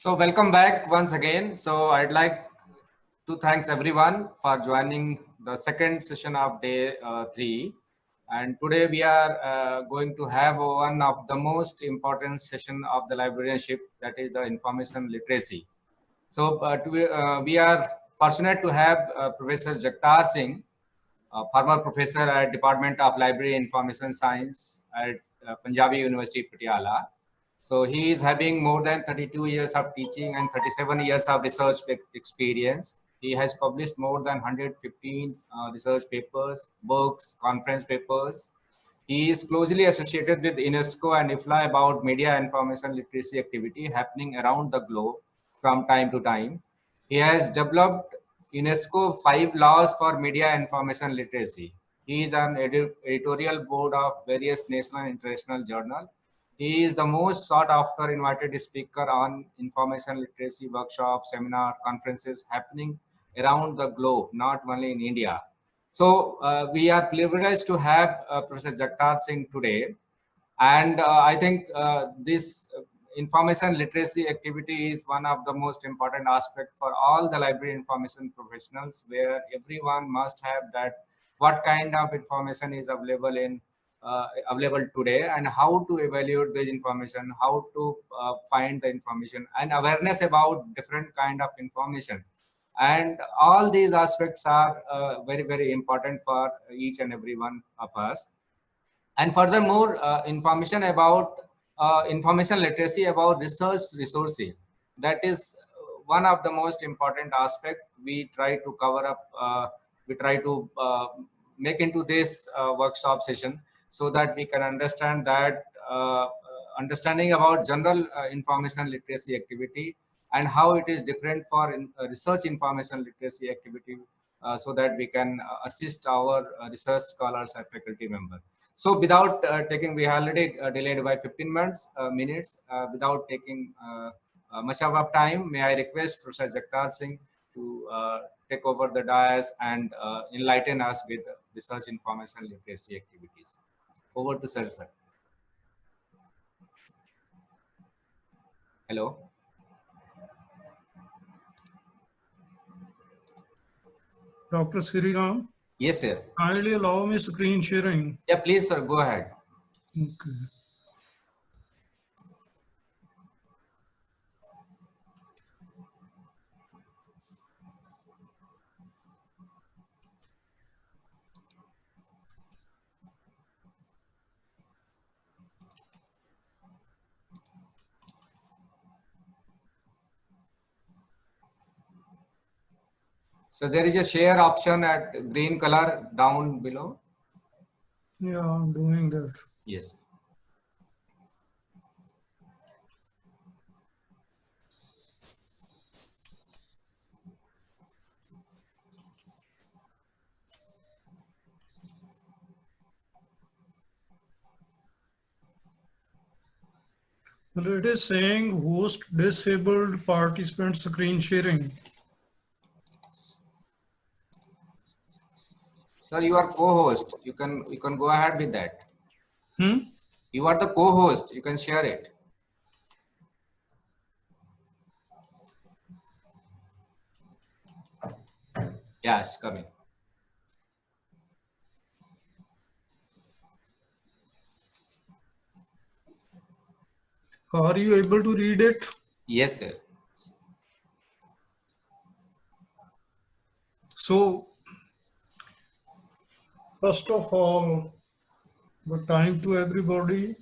So welcome back once again. So I'd like to thank everyone for joining the second session of day 3. And today we are going to have one of the most important session of the librarianship, that is the information literacy. So we are fortunate to have Professor Jagtar Singh, former professor at Department of Library Information Science at Punjabi University, Patiala. So he is having more than 32 years of teaching and 37 years of research experience. He has published more than 115 research papers, books, conference papers. He is closely associated with UNESCO and IFLA about media information literacy activity happening around the globe from time to time. He has developed UNESCO 5 laws for media information literacy. He is on editorial board of various national and international journals. He is the most sought after invited speaker on information literacy workshops, seminar, conferences happening around the globe, not only in India. So we are privileged to have Professor Jagtar Singh today. And I think this information literacy activity is one of the most important aspects for all the library information professionals, where everyone must have that what kind of information is available today and how to evaluate the information, how to find the information, and awareness about different kind of information. And all these aspects are very, very important for each and every one of us. And furthermore, information literacy about research resources, that is one of the most important aspect we try to cover up, we try to make into this workshop session, so that we can understand that understanding about general information literacy activity and how it is different for research information literacy activity, so that we can assist our research scholars and faculty members. So without taking, we already delayed by 15 minutes. Without taking much of our time, may I request Professor Jagtar Singh to take over the dais and enlighten us with research information literacy activities. Over to Sir. Hello. Dr. Sriram? Yes, sir. Kindly allow me screen sharing. Yeah, please, sir, go ahead. Okay. So there is a share option at green color down below. Yeah, I'm doing that. Yes. Well, it is saying host disabled participant screen sharing. Sir, you are co-host. You can go ahead with that. You are the co-host. You can share it. Yes, coming. Are you able to read it? Yes, sir. So, first of all, good time to everybody.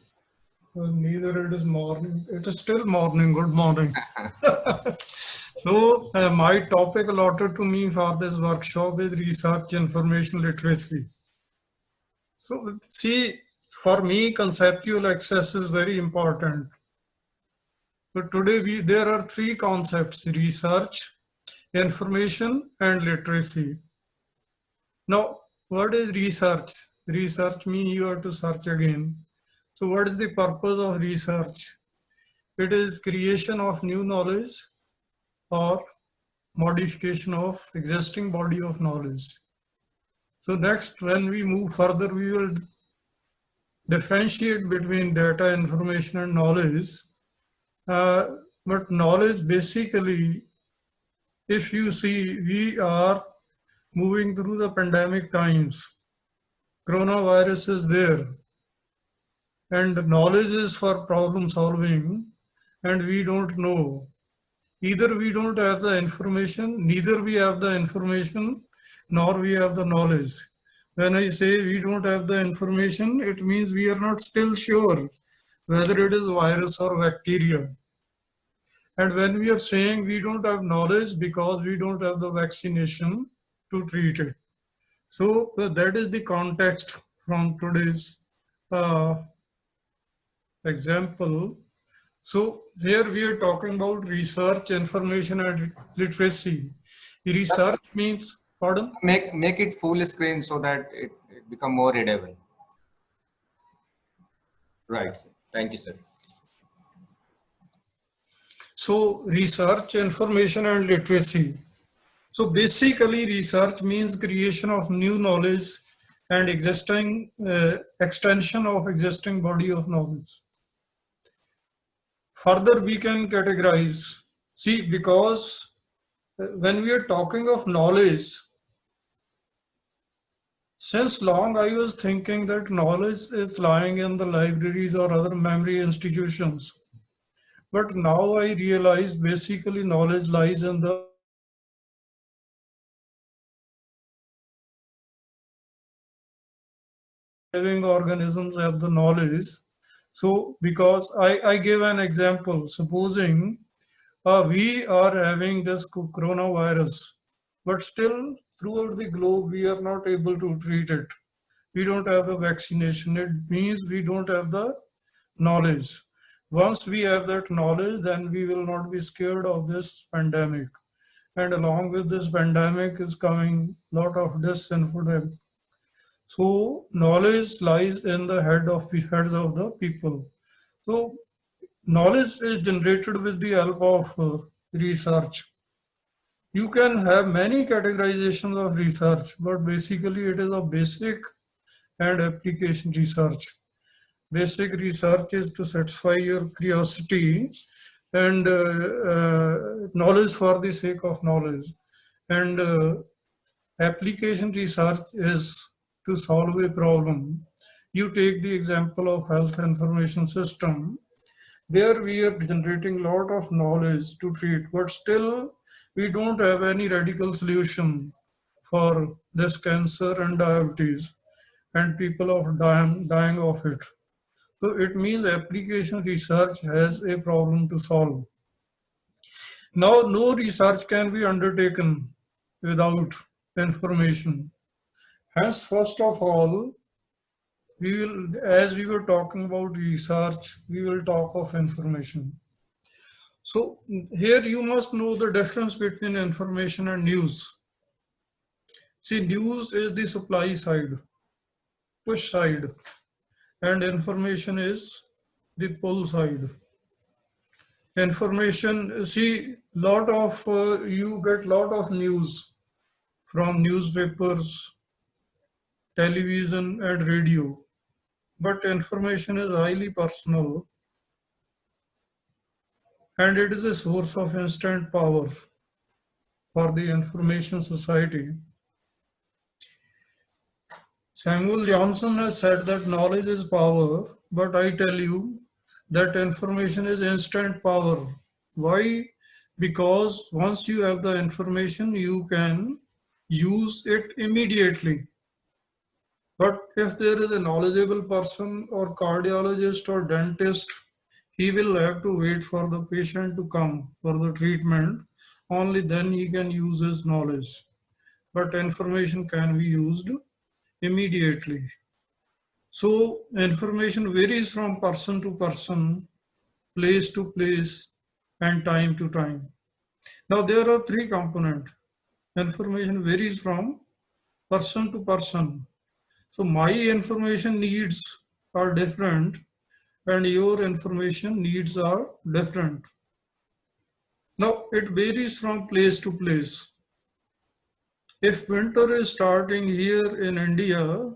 Neither it is morning, it is still morning. Good morning. So, my topic allotted to me for this workshop is research information literacy. So, see, for me, conceptual access is very important. So today there are three concepts: research, information, and literacy. Now, what is research? Research means you have to search again. So what is the purpose of research? It is creation of new knowledge or modification of existing body of knowledge. So next, when we move further, we will differentiate between data, information, and knowledge. But knowledge basically, if you see, we are moving through the pandemic times. Coronavirus is there, and knowledge is for problem solving, and we don't know. Either we don't have the information, neither we have the information, nor we have the knowledge. When I say we don't have the information, it means we are not still sure whether it is virus or bacteria. And when we are saying we don't have knowledge because we don't have the vaccination to treat it. So that is the context from today's example. So here we are talking about research, information and literacy. Research means, pardon? Make it full screen so that it become more readable. Right, sir. Thank you, sir. So research, information and literacy. So basically research means creation of new knowledge and existing extension of existing body of knowledge. Further we can categorize, see, because when we are talking of knowledge, since long I was thinking that knowledge is lying in the libraries or other memory institutions. But now I realize basically knowledge lies in the living organisms have the knowledge. So because I give an example, supposing we are having this coronavirus, but still throughout the globe we are not able to treat it. We don't have the vaccination. It means we don't have the knowledge. Once we have that knowledge, then we will not be scared of this pandemic. And along with this pandemic is coming lot of disinformation. So knowledge lies in the heads of the people. So knowledge is generated with the help of research. You can have many categorizations of research, but basically it is a basic and application research. Basic research is to satisfy your curiosity and knowledge for the sake of knowledge. And application research is to solve a problem. You take the example of health information system. There we are generating lot of knowledge to treat, but still we don't have any radical solution for this cancer and diabetes, and people are dying of it. So it means application research has a problem to solve. Now, no research can be undertaken without information. Hence, first of all, we will, as we were talking about research, we will talk of information. So here you must know the difference between information and news. See, news is the supply side, push side, and information is the pull side. Information, see, you get lot of news from newspapers, television and radio, but information is highly personal and it is a source of instant power for the information society. Samuel Johnson has said that knowledge is power, but I tell you that information is instant power. Why? Because once you have the information, you can use it immediately. But if there is a knowledgeable person or cardiologist or dentist, he will have to wait for the patient to come for the treatment. Only then he can use his knowledge. But information can be used immediately. So information varies from person to person, place to place, and time to time. Now there are three components. Information varies from person to person. So my information needs are different and your information needs are different. Now it varies from place to place. If winter is starting here in India,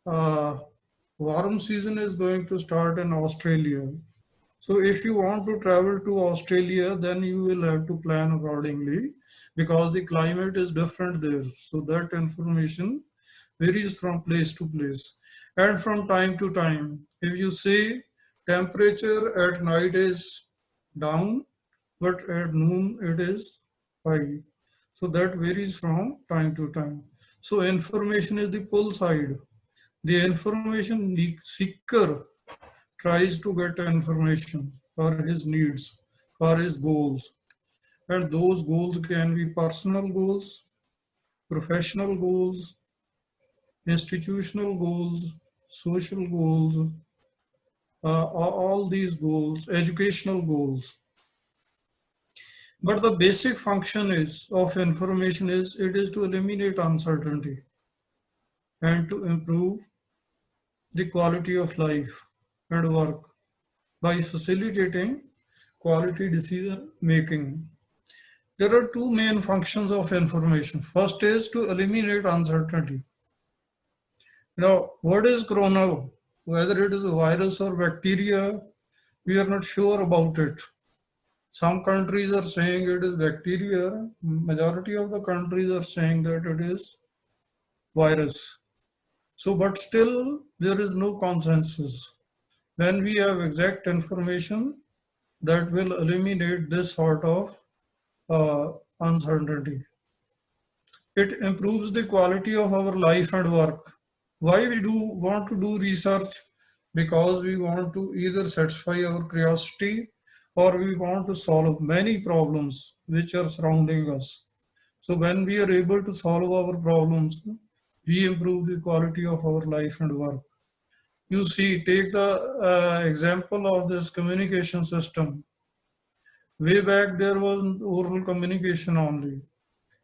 warm season is going to start in Australia. So if you want to travel to Australia, then you will have to plan accordingly because the climate is different there. So that information varies from place to place and from time to time. If you say temperature at night is down, but at noon it is high. So that varies from time to time. So information is the pull side. The information seeker tries to get information for his needs, for his goals. And those goals can be personal goals, professional goals, institutional goals, social goals, all these goals, educational goals. But the basic function is of information is it is to eliminate uncertainty and to improve the quality of life and work by facilitating quality decision making. There are two main functions of information. First is to eliminate uncertainty. Now, what is corona? Whether it is a virus or bacteria, we are not sure about it. Some countries are saying it is bacteria. Majority of the countries are saying that it is virus. So, but still there is no consensus. When we have exact information, that will eliminate this sort of uncertainty. It improves the quality of our life and work. Why we do want to do research? Because we want to either satisfy our curiosity or we want to solve many problems which are surrounding us. So when we are able to solve our problems, we improve the quality of our life and work. You see, take the example of this communication system. Way back there was oral communication only.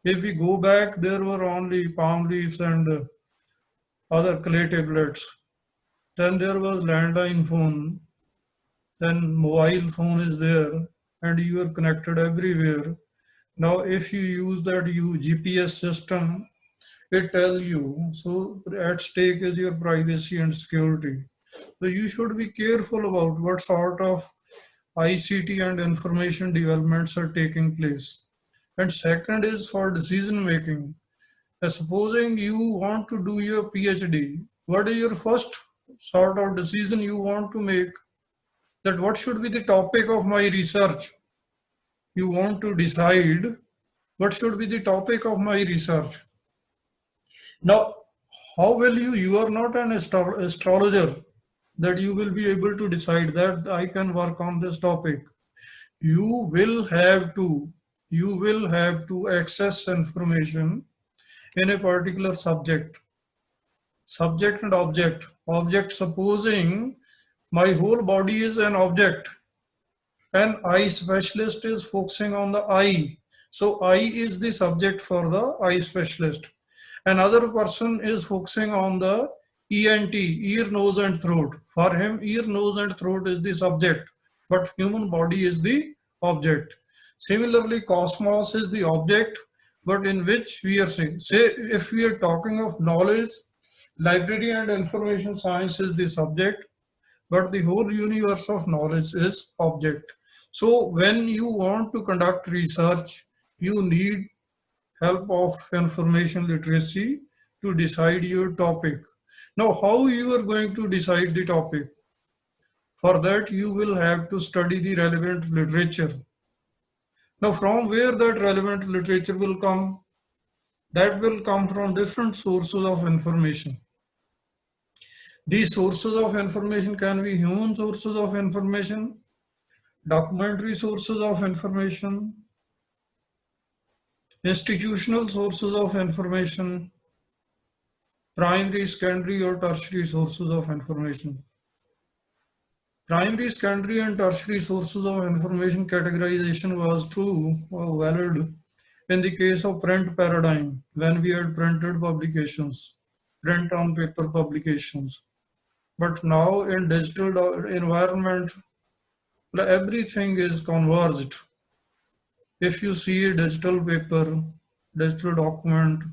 If we go back, there were only palm leaves and other clay tablets. Then there was landline phone. Then mobile phone is there, and you are connected everywhere. Now, if you use that GPS system, it tells you. So at stake is your privacy and security. So you should be careful about what sort of ICT and information developments are taking place. And second is for decision making. Supposing you want to do your PhD, what is your first sort of decision you want to make? That what should be the topic of my research? You want to decide what should be the topic of my research. Now, how will you are not an astrologer that you will be able to decide that I can work on this topic. You will have to, you will have to access information in a particular subject. Subject and object. Object, supposing my whole body is an object. An eye specialist is focusing on the eye. So eye is the subject for the eye specialist. Another person is focusing on the ENT, ear, nose and throat. For him, ear, nose and throat is the subject, but human body is the object. Similarly, cosmos is the object, but in which we are saying, say if we are talking of knowledge, library and information science is the subject, but the whole universe of knowledge is object. So when you want to conduct research, you need help of information literacy to decide your topic. Now, how you are going to decide the topic? For that, you will have to study the relevant literature. Now, from where that relevant literature will come? That will come from different sources of information. These sources of information can be human sources of information, documentary sources of information, institutional sources of information, primary, secondary, or tertiary sources of information. Primary, secondary, and tertiary sources of information categorization was true or valid in the case of print paradigm when we had printed publications, print on paper publications. But now in digital environment, everything is converged. If you see a digital paper, digital document,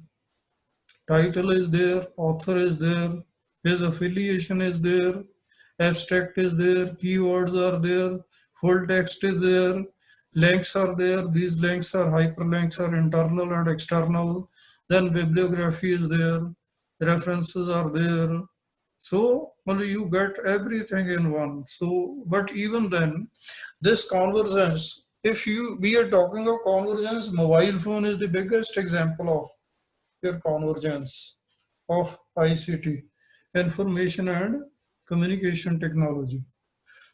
title is there, author is there, his affiliation is there, abstract is there, keywords are there, full text is there, links are there, these links are hyperlinks are internal and external, then bibliography is there, references are there. So well, you get everything in one. So, but even then, this convergence, if you we are talking of convergence, mobile phone is the biggest example of your convergence of ICT, information and communication technology.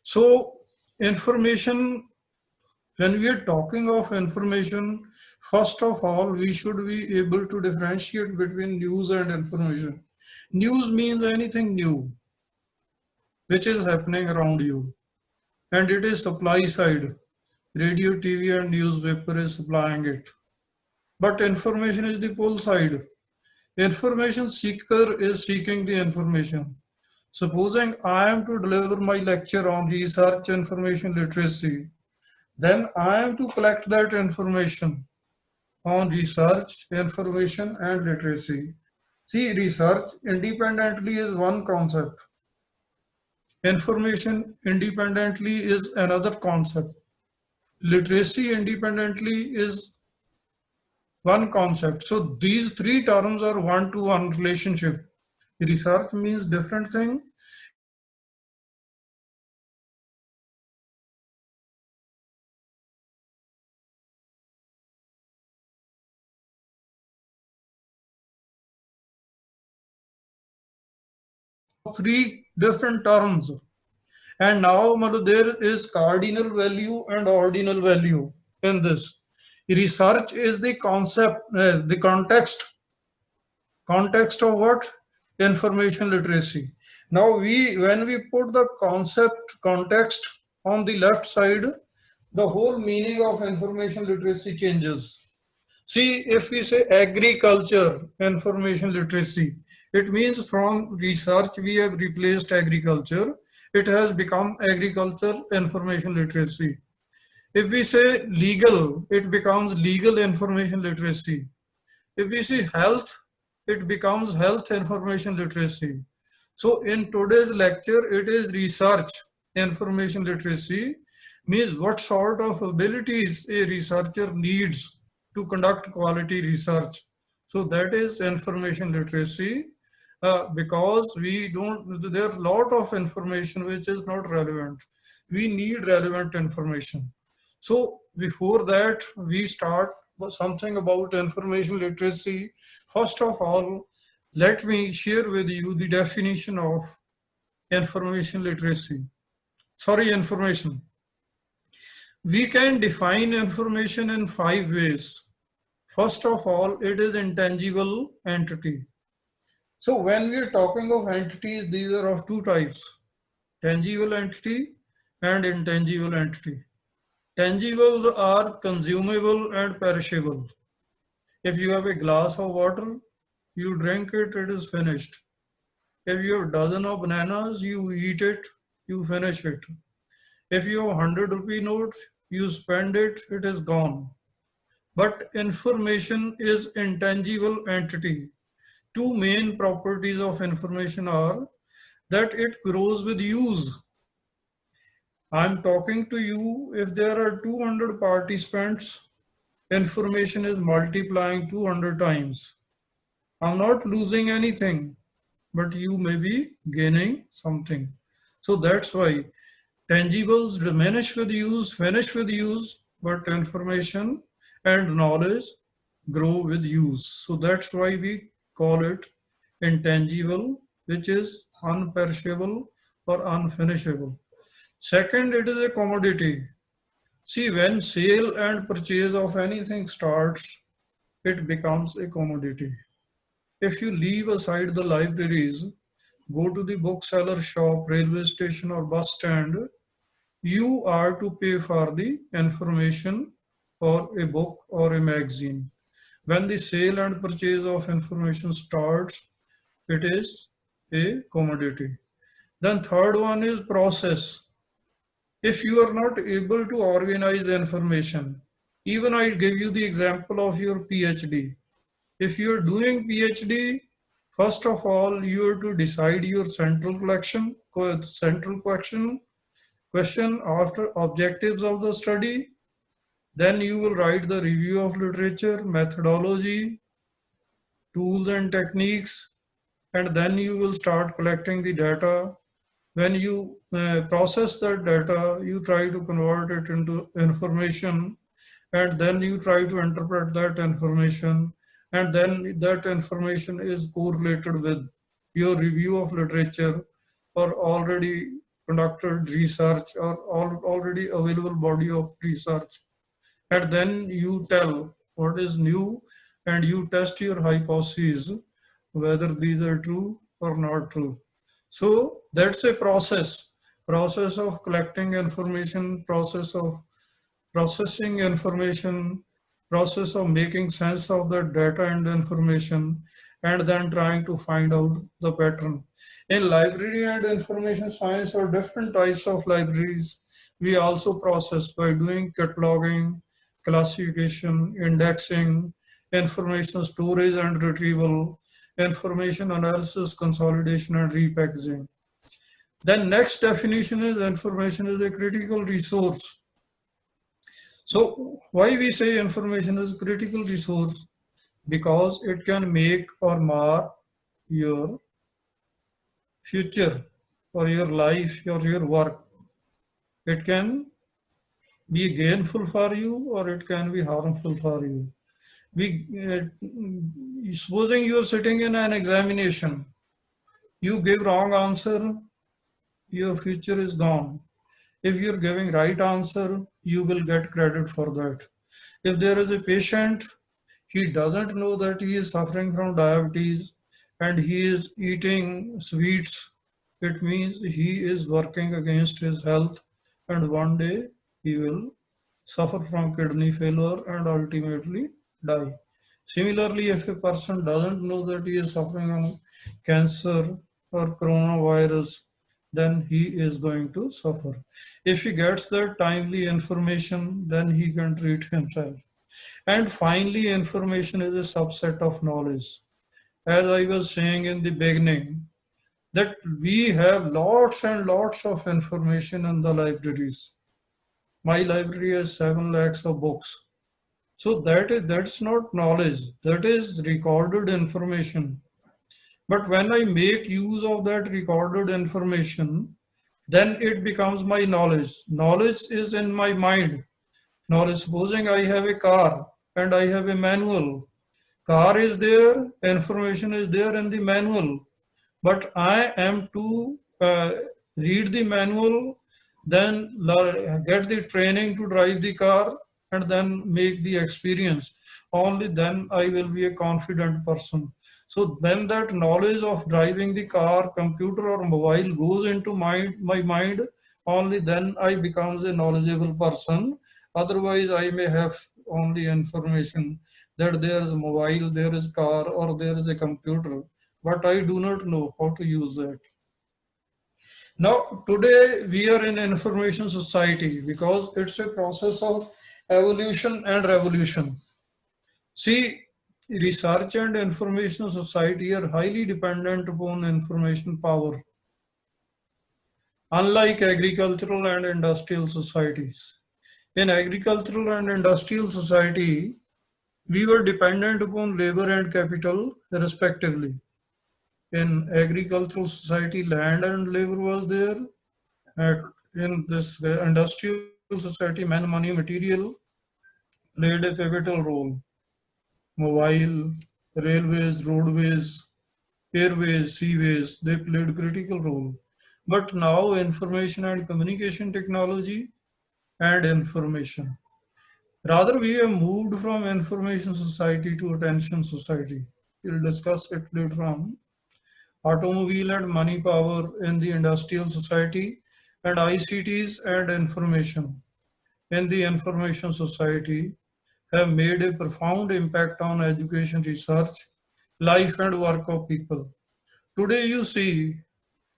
So information, when we are talking of information, first of all, we should be able to differentiate between news and information. News means anything new which is happening around you, and it is supply side. Radio, TV, and newspaper is supplying it. But information is the pull side. Information seeker is seeking the information. Supposing I am to deliver my lecture on research information literacy, then I am to collect that information on research, information, and literacy. See, research independently is one concept. Information independently is another concept. Literacy independently is one concept. So these three terms are one-to-one relationship. Research means different thing. Three different terms. And now there is cardinal value and ordinal value in this. Research is the concept, the context of what? Information literacy. Now when we put the concept context on the left side, the whole meaning of information literacy changes. See, if we say agriculture, information literacy, it means from research we have replaced agriculture. It has become agriculture information literacy. If we say legal, it becomes legal information literacy. If we say health, it becomes health information literacy. So in today's lecture, it is research information literacy, means what sort of abilities a researcher needs to conduct quality research. So that is information literacy, because we don't, there's a lot of information which is not relevant. We need relevant information. So before that, we start something about information literacy. First of all, let me share with you the definition of information literacy. Sorry, information. We can define information in 5 ways. First of all, it is intangible entity. So when we are talking of entities, these are of two types: tangible entity and intangible entity. Tangibles are consumable and perishable. If you have a glass of water, you drink it, it is finished. If you have a dozen of bananas, you eat it, you finish it. If you have 100 rupee notes, you spend it, it is gone. But information is intangible entity. Two main properties of information are that it grows with use. I'm talking to you, if there are 200 participants, information is multiplying 200 times. I'm not losing anything, but you may be gaining something. So that's why tangibles diminish with use, vanish with use, but information and knowledge grow with use. So that's why we call it intangible, which is unperishable or unfinishable. Second, it is a commodity. See, when sale and purchase of anything starts, it becomes a commodity. If you leave aside the libraries, go to the bookseller shop, railway station or bus stand, you are to pay for the information or a book or a magazine. When the sale and purchase of information starts, it is a commodity. Then third one is process. If you are not able to organize the information, even I give you the example of your PhD. If you are doing PhD, first of all, you have to decide your central collection, Question after objectives of the study. Then you will write the review of literature, methodology, tools and techniques, and then you will start collecting the data. When you process that data, you try to convert it into information, and then you try to interpret that information, and then that information is correlated with your review of literature or already conducted research or already available body of research, and then you tell what is new and you test your hypotheses whether these are true or not true. So that's a process of collecting information, process of processing information, process of making sense of the data and information, and then trying to find out the pattern. In library and information science or different types of libraries, we also process by doing cataloging, classification, indexing, information storage and retrieval, information analysis, consolidation, and repackaging. Then next definition is information is a critical resource. So why we say information is critical resource? Because it can make or mar your future or your life or your work. It can be gainful for you or it can be harmful for you. Supposing you are sitting in an examination, you give wrong answer, your future is gone. If you're giving right answer, you will get credit for that. If there is a patient, he doesn't know that he is suffering from diabetes and he is eating sweets, it means he is working against his health and one day he will suffer from kidney failure and ultimately die. Similarly, if a person doesn't know that he is suffering from cancer or coronavirus, then he is going to suffer. If he gets that timely information, then he can treat himself. And finally, information is a subset of knowledge. As I was saying in the beginning, that we have lots and lots of information in the libraries. My library has 7 lakhs of books. So that's not knowledge, that is recorded information. But when I make use of that recorded information, then it becomes my knowledge. Knowledge is in my mind. Knowledge, supposing I have a car and I have a manual. Car is there, information is there in the manual, but I am to read the manual, then get the training to drive the car, and then make the experience. Only then I will be a confident person. So when that knowledge of driving the car, computer or mobile goes into my mind, only then I becomes a knowledgeable person. Otherwise, I may have only information that there is a mobile, there is car, or there is a computer, but I do not know how to use that. Now, today we are in information society because it's a process of evolution and revolution. See, research and information society are highly dependent upon information power. Unlike agricultural and industrial societies. In agricultural and industrial society, we were dependent upon labor and capital respectively. In agricultural society, land and labor was there. In this industrial society, man, money, material played a pivotal role. Mobile, railways, roadways, airways, seaways, they played critical role. But now information and communication technology and information. Rather, we have moved from information society to attention society. We'll discuss it later on. Automobile and money power in the industrial society and ICTs and information in the information society have made a profound impact on education research, life and work of people. Today you see,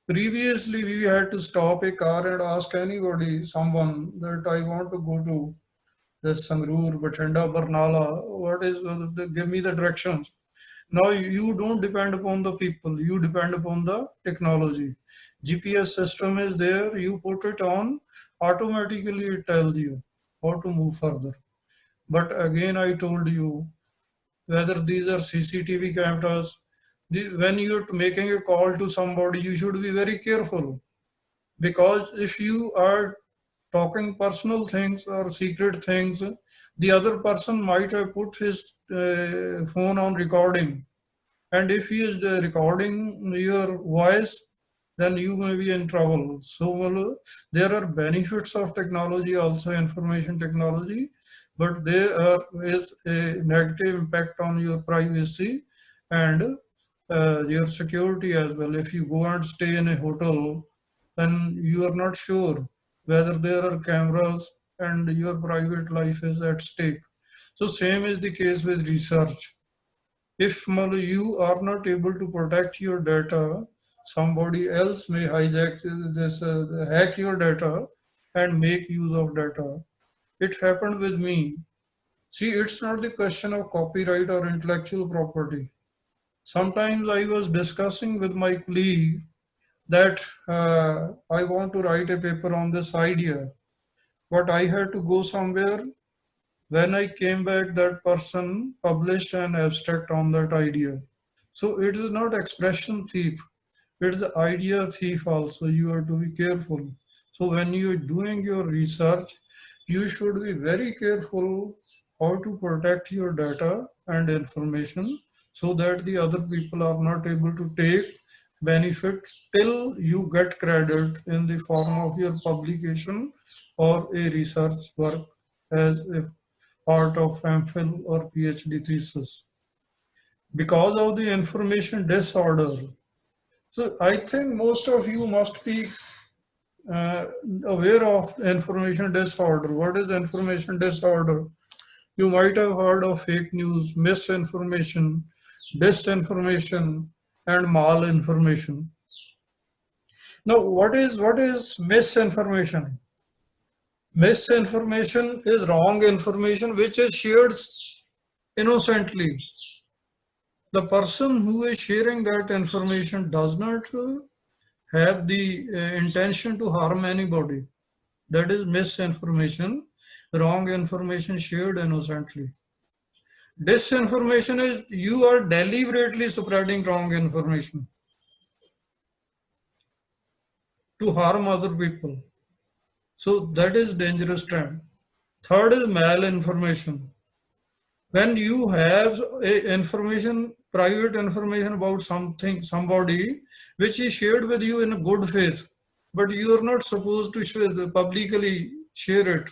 previously we had to stop a car and ask anybody, someone that I want to go to this Sangrur, Bathinda, Barnala, give me the directions. Now you don't depend upon the people, you depend upon the technology. GPS system is there, you put it on, automatically it tells you how to move further. But again, I told you, whether these are CCTV cameras, when you're making a call to somebody, you should be very careful, because if you are talking personal things or secret things, the other person might have put his phone on recording, and if he is recording your voice, then you may be in trouble. So well, there are benefits of technology, also information technology, but there is a negative impact on your privacy and your security as well. If you go and stay in a hotel, then you are not sure whether there are cameras and your private life is at stake. So same is the case with research. If you are not able to protect your data, somebody else may hijack this, hack your data and make use of data. It happened with me. See, it's not the question of copyright or intellectual property. Sometimes I was discussing with my colleague that I want to write a paper on this idea, but I had to go somewhere. When I came back, that person published an abstract on that idea. So it is not expression thief, it's the idea thief also. You have to be careful. So when you are doing your research, you should be very careful how to protect your data and information so that the other people are not able to take benefit till you get credit in the form of your publication or a research work as a part of MPhil or PhD thesis. Because of the information disorder, so I think most of you must be uh, aware of information disorder. What is information disorder? You might have heard of fake news, misinformation, disinformation, and malinformation. Now, what is misinformation? Misinformation is wrong information which is shared innocently. The person who is sharing that information does not have the intention to harm anybody. That is misinformation, wrong information shared innocently. Disinformation is you are deliberately spreading wrong information to harm other people. So that is dangerous trend. Third is malinformation. When you have information, private information about something, somebody, which is shared with you in good faith, but you are not supposed to publicly share it,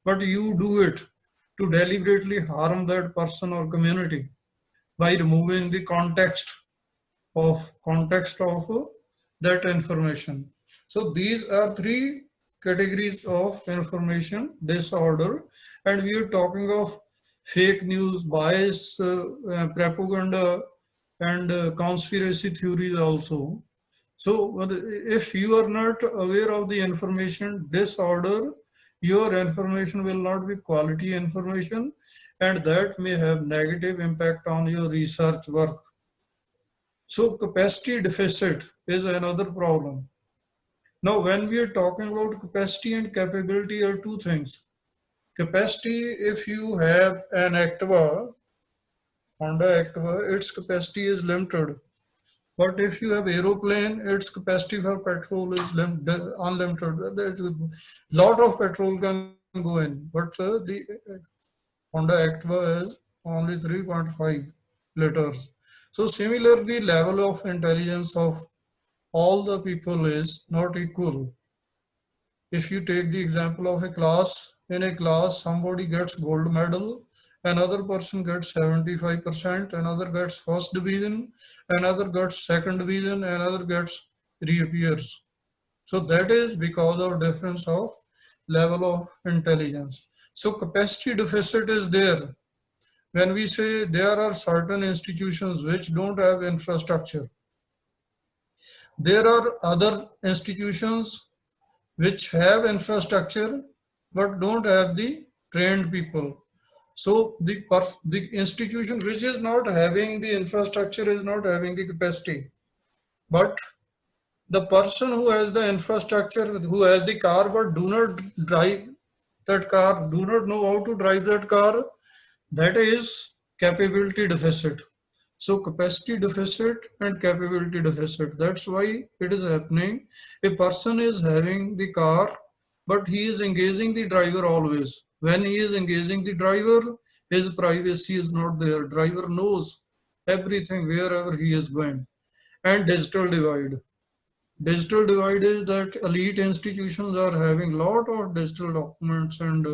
but you do it to deliberately harm that person or community by removing the context of that information. So these are three categories of information disorder, and we are talking of fake news, bias, propaganda, and conspiracy theories also. So if you are not aware of the information disorder, your information will not be quality information, and that may have negative impact on your research work. So capacity deficit is another problem. Now, when we are talking about capacity and capability are two things. Capacity, if you have an Activa, Honda Activa, its capacity is limited. But if you have aeroplane, its capacity for petrol is unlimited. There's a lot of petrol can go in, but the Honda Activa is only 3.5 liters. So similarly, level of intelligence of all the people is not equal. If you take the example of a class, in a class, somebody gets gold medal, another person gets 75%, another gets first division, another gets second division, another gets reappears. So that is because of difference of level of intelligence. So capacity deficit is there. When we say there are certain institutions which don't have infrastructure, there are other institutions which have infrastructure but don't have the trained people. So the institution which is not having the infrastructure is not having the capacity, but the person who has the infrastructure, who has the car but do not drive that car, do not know how to drive that car, that is capability deficit. So capacity deficit and capability deficit. That's why it is happening. A person is having the car, but he is engaging the driver always. When he is engaging the driver, his privacy is not there. Driver knows everything wherever he is going. And digital divide. Digital divide is that elite institutions are having lot of digital documents and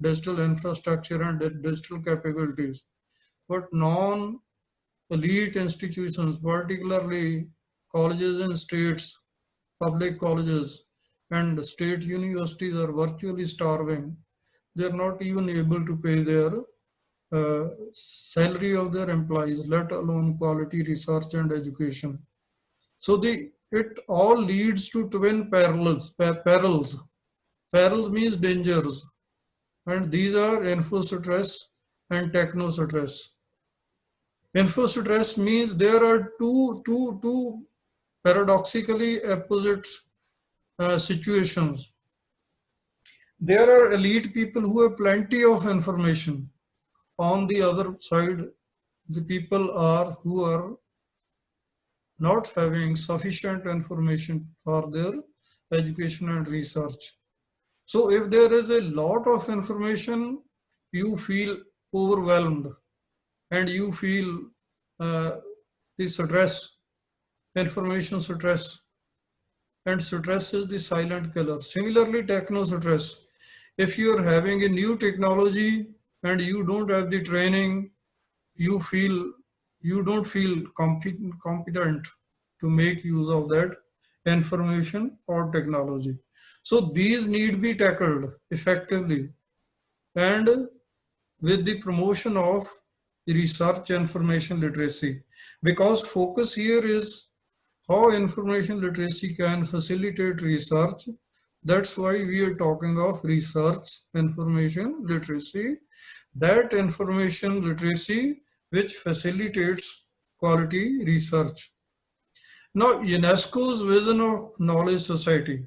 digital infrastructure and digital capabilities, but non elite institutions, particularly colleges and states, public colleges and state universities are virtually starving. They are not even able to pay their salary of their employees, let alone quality research and education. So it all leads to twin perils. Perils means dangers, and these are info stress and techno stress. Info stress means there are two paradoxically opposite situations. There are elite people who have plenty of information. On the other side, the people are who are not having sufficient information for their education and research. So if there is a lot of information, you feel overwhelmed and you feel the stress, information stress, and stress is the silent killer. Similarly, techno stress. If you are having a new technology and you don't have the training, you don't feel competent to make use of that information or technology. So these need be tackled effectively and with the promotion of research information literacy, because focus here is how information literacy can facilitate research. That's why we are talking of research information literacy, that information literacy which facilitates quality research. Now, UNESCO's vision of knowledge society,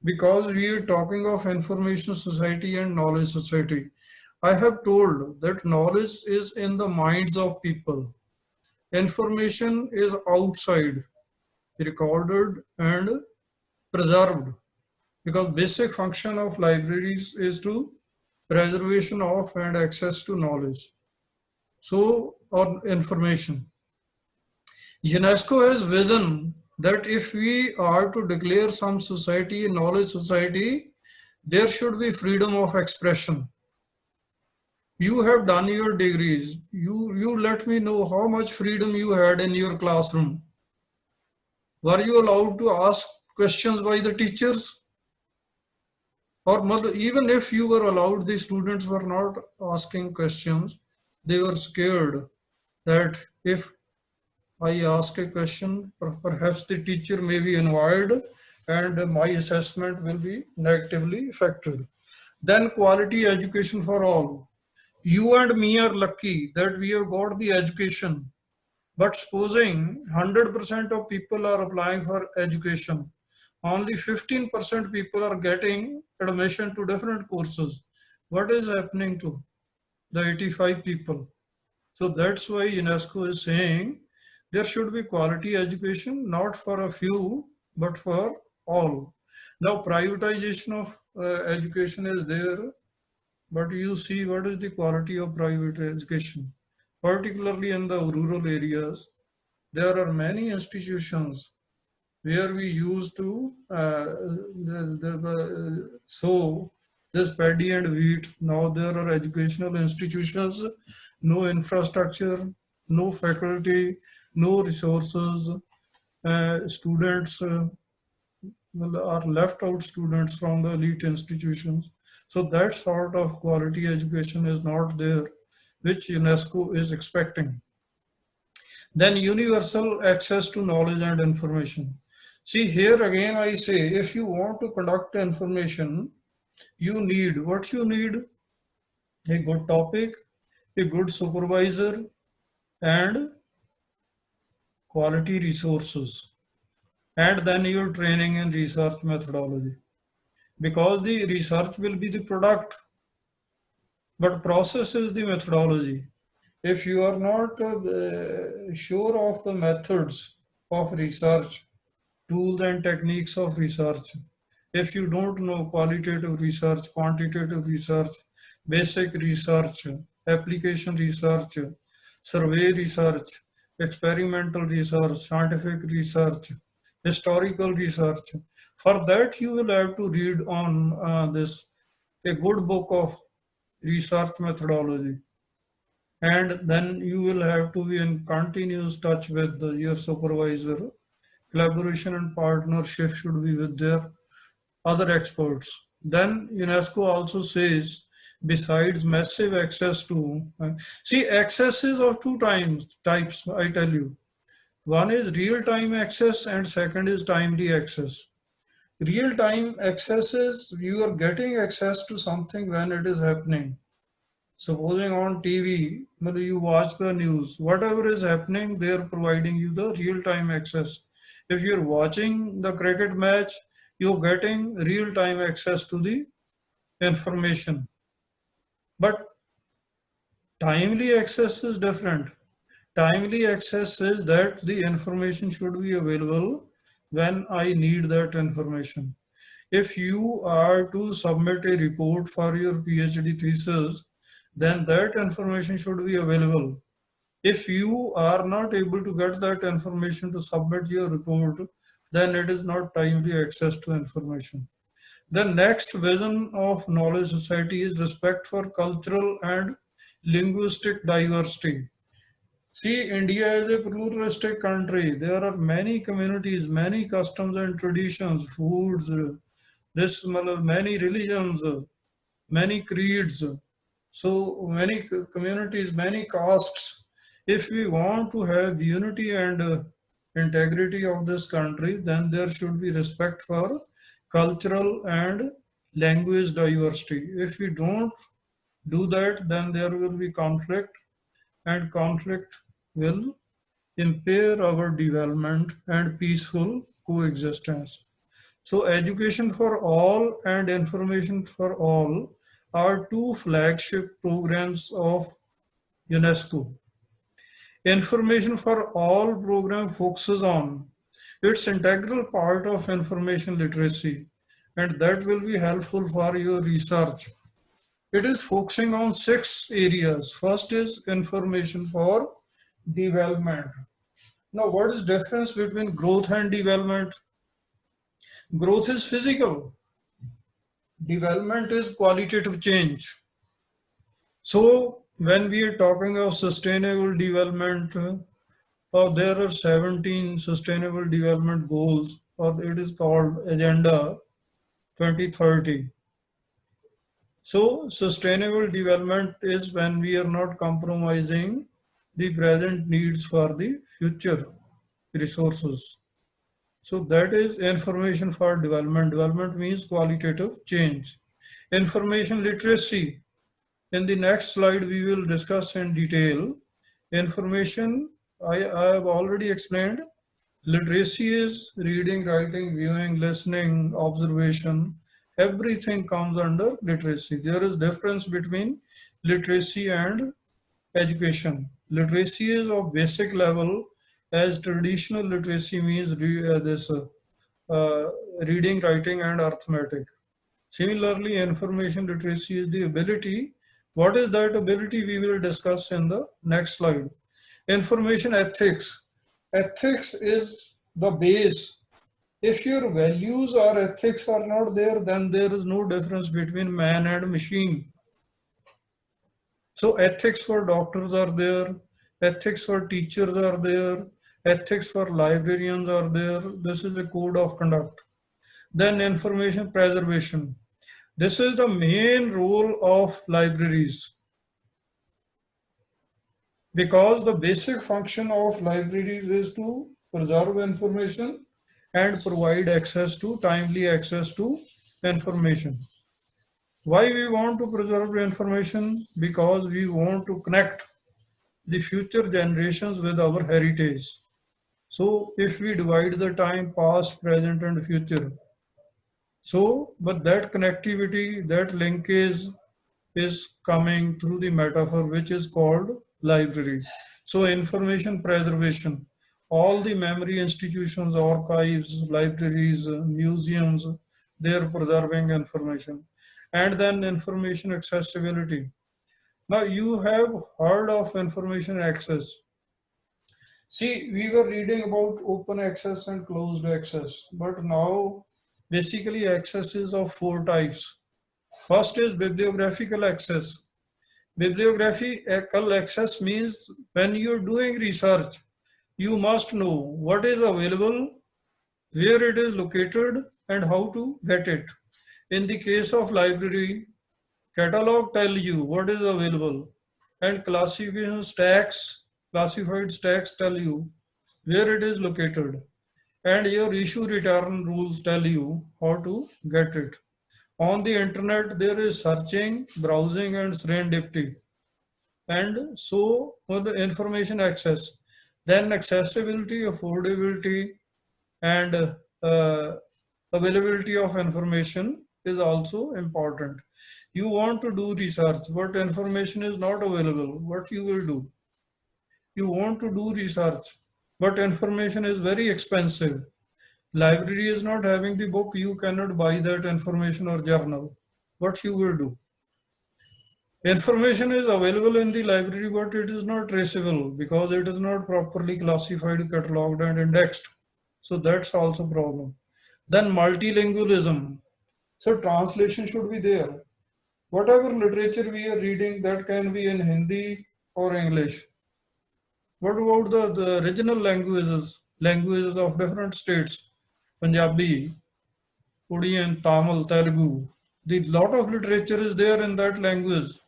because we are talking of information society and knowledge society, I have told that knowledge is in the minds of people. Information is outside, recorded and preserved, because basic function of libraries is to preservation of and access to knowledge. So, or information. UNESCO has vision that if we are to declare some society a knowledge society, there should be freedom of expression. You have done your degrees. You let me know how much freedom you had in your classroom. Were you allowed to ask questions by the teachers? Or even if you were allowed, the students were not asking questions. They were scared that if I ask a question, perhaps the teacher may be annoyed and my assessment will be negatively affected. Then quality education for all. You and me are lucky that we have got the education. But supposing 100% of people are applying for education, only 15% people are getting admission to different courses. What is happening to the 85 people? So that's why UNESCO is saying there should be quality education, not for a few, but for all. Now privatization of education is there, but you see what is the quality of private education, particularly in the rural areas. There are many institutions where we used to sow this paddy and wheat. Now there are educational institutions, no infrastructure, no faculty, no resources. Students are left out, students from the elite institutions. So that sort of quality education is not there, which UNESCO is expecting. Then universal access to knowledge and information. See, here again I say, if you want to conduct information, you need, what you need? A good topic, a good supervisor, and quality resources. And then your training in research methodology. Because the research will be the product, but process is the methodology. If you are not sure of the methods of research, tools and techniques of research, if you don't know qualitative research, quantitative research, basic research, application research, survey research, experimental research, scientific research, historical research, for that you will have to read on this a good book of research methodology, and then you will have to be in continuous touch with your supervisor. Collaboration and partnership should be with their other experts. Then UNESCO also says, besides massive access to, see, access is of types, I tell you. One is real-time access and second is timely access. Real-time access is you are getting access to something when it is happening. Supposing on TV, when you watch the news, whatever is happening, they are providing you the real-time access. If you're watching the cricket match, you're getting real-time access to the information. But timely access is different. Timely access is that the information should be available when I need that information. If you are to submit a report for your PhD thesis, then that information should be available. If you are not able to get that information to submit your report, then it is not timely access to information. The next vision of knowledge society is respect for cultural and linguistic diversity. See, India is a pluralistic country. There are many communities, many customs and traditions, foods, many religions, many creeds, so many communities, many castes. If we want to have unity and integrity of this country, then there should be respect for cultural and language diversity. If we don't do that, then there will be conflict, and conflict will impair our development and peaceful coexistence. So education for all and information for all are two flagship programs of UNESCO. Information for all program focuses on its integral part of information literacy, and that will be helpful for your research. It is focusing on 6 areas. First is information for development. Now, what is difference between growth and development? Growth is physical. Development is qualitative change. So when we are talking of sustainable development, there are 17 sustainable development goals, or it is called Agenda 2030. So sustainable development is when we are not compromising the present needs for the future resources. So that is information for development. Development means qualitative change. Information literacy. In the next slide, we will discuss in detail. Information, I have already explained. Literacy is reading, writing, viewing, listening, observation. Everything comes under literacy. There is difference between literacy and education. Literacy is of basic level, as traditional literacy means reading, writing, and arithmetic. Similarly, information literacy is the ability. What is that ability? We will discuss in the next slide. Information ethics. Ethics is the base. If your values or ethics are not there, then there is no difference between man and machine. So ethics for doctors are there, ethics for teachers are there, ethics for librarians are there. This is a code of conduct. Then information preservation. This is the main role of libraries, because the basic function of libraries is to preserve information and provide access to timely access to information. Why we want to preserve the information? Because we want to connect the future generations with our heritage. So if we divide the time past, present and future, so but that connectivity, that linkage is coming through the metaphor which is called library. So information preservation, all the memory institutions, archives, libraries, museums, they are preserving information. And then information accessibility. Now you have heard of information access. See, we were reading about open access and closed access, but now basically access is of four types. First is bibliographical access. Bibliographical access means when you're doing research, you must know what is available, where it is located, and how to get it. In the case of library, catalog tell you what is available, and classification stacks, classified stacks tell you where it is located, and your issue return rules tell you how to get it. On the internet, there is searching, browsing, and serendipity. And so for the information access, then accessibility, affordability, and availability of information is also important. You want to do research, but information is not available. What you will do? You want to do research, but information is very expensive. Library is not having the book, you cannot buy that information or journal. What you will do? Information is available in the library, but it is not traceable because it is not properly classified, catalogued, and indexed. So that's also a problem. Then multilingualism. So translation should be there. Whatever literature we are reading, that can be in Hindi or English. What about the regional languages of different states? Punjabi, Odiyan, Tamil, Telugu. The lot of literature is there in that language,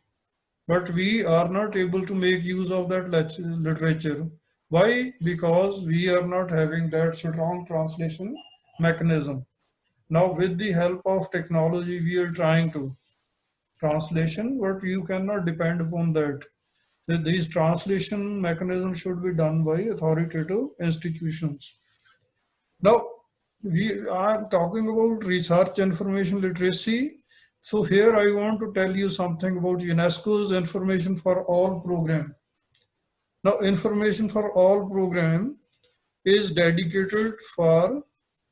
but we are not able to make use of that literature. Why? Because we are not having that strong translation mechanism. Now, with the help of technology, we are trying to translation, but you cannot depend upon that. These translation mechanisms should be done by authoritative institutions. Now, we are talking about research information literacy. So here I want to tell you something about UNESCO's Information for All program. Now, Information for All program is dedicated for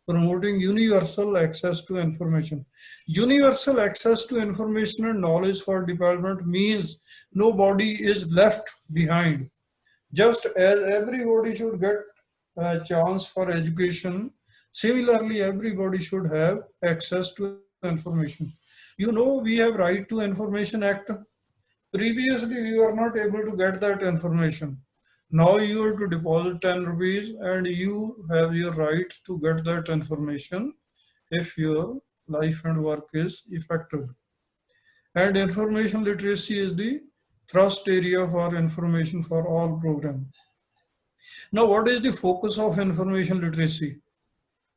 promoting universal access to information. Universal access to information and knowledge for development means nobody is left behind. Just as everybody should get a chance for education, similarly everybody should have access to information. You know, we have Right to Information Act. Previously we were not able to get that information. Now you have to deposit 10 rupees and you have your right to get that information if your life and work is effective. And information literacy is the thrust area for Information for All program. Now, what is the focus of information literacy?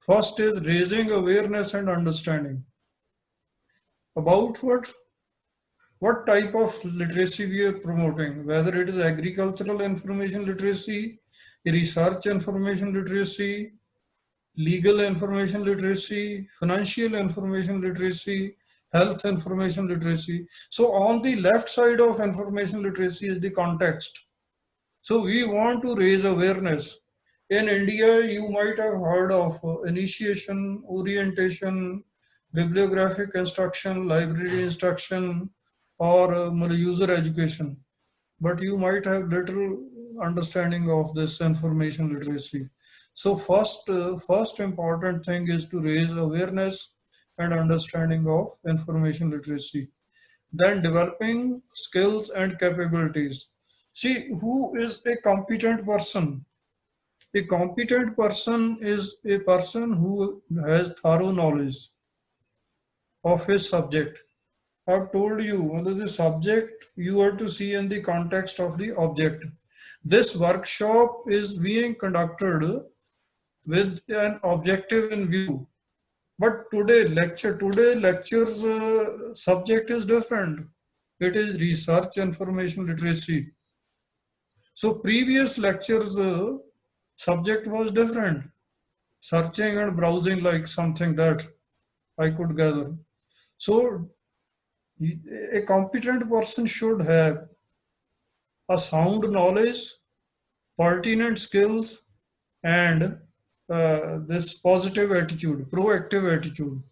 First is raising awareness and understanding. About what? What type of literacy we are promoting, whether it is agricultural information literacy, research information literacy, legal information literacy, financial information literacy, health information literacy. So on the left side of information literacy is the context. So we want to raise awareness. In India, you might have heard of initiation, orientation, bibliographic instruction, library instruction, or user education. But you might have little understanding of this information literacy. So first important thing is to raise awareness and understanding of information literacy. Then developing skills and capabilities. See, who is a competent person? A competent person is a person who has thorough knowledge of his subject. I've told you, under the subject, you have to see in the context of the object. This workshop is being conducted with an objective in view. But today lectures subject is different. It is research information literacy. So previous lectures subject was different. Searching and browsing like something that I could gather. So a competent person should have a sound knowledge, pertinent skills, and this positive attitude, proactive attitude.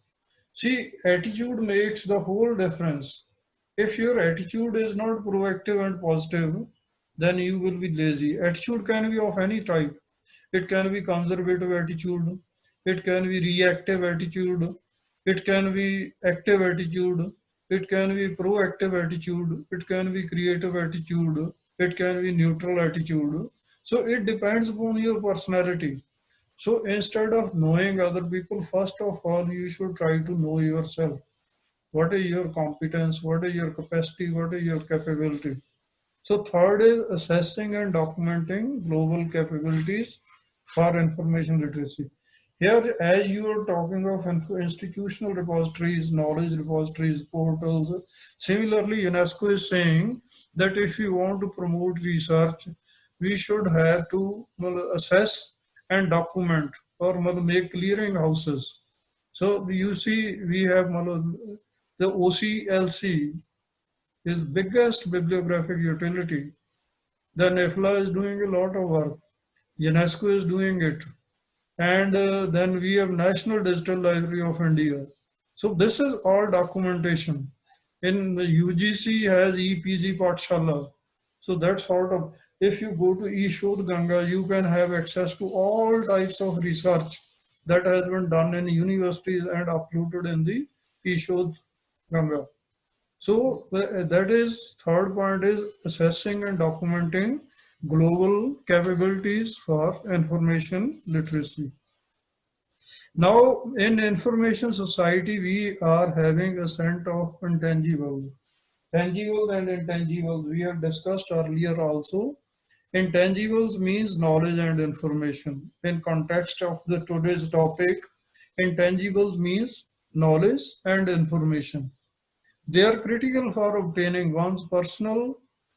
See, attitude makes the whole difference. If your attitude is not proactive and positive, then you will be lazy. Attitude can be of any type. It can be conservative attitude. It can be reactive attitude. It can be active attitude. It can be proactive attitude. It can be creative attitude. It can be neutral attitude. So it depends upon your personality. So instead of knowing other people, first of all, you should try to know yourself. What is your competence? What is your capacity? What is your capability? So third is assessing and documenting global capabilities for information literacy. Here, as you are talking of institutional repositories, knowledge repositories, portals, similarly, UNESCO is saying that if you want to promote research, we should have to assess and document or make clearing houses. So you see, we have the OCLC is biggest bibliographic utility. The NIFLA is doing a lot of work. UNESCO is doing it. And then we have National Digital Library of India. So this is all documentation. In the UGC has EPG Pathshala. So that sort of, if you go to eShodh Ganga, you can have access to all types of research that has been done in universities and uploaded in the eShodh Ganga. So that is third point is assessing and documenting global capabilities for information literacy. Now in information society, we are having a set of intangibles. Tangibles and intangibles we have discussed earlier also. Intangibles means knowledge and information. In context of the today's topic, intangibles means knowledge and information. They are critical for obtaining one's personal,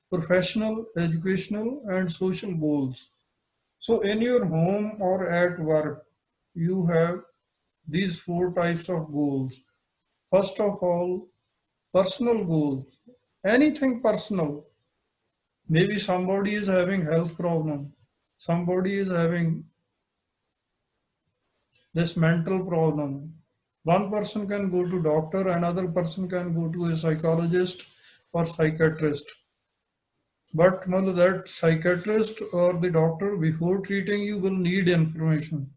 professional, educational, and social goals. So, in your home or at work, you have these four types of goals. First of all, personal goals. Anything personal. Maybe somebody is having health problem. Somebody is having this mental problem. One person can go to doctor, another person can go to a psychologist or psychiatrist. But that psychiatrist or the doctor before treating you will need information.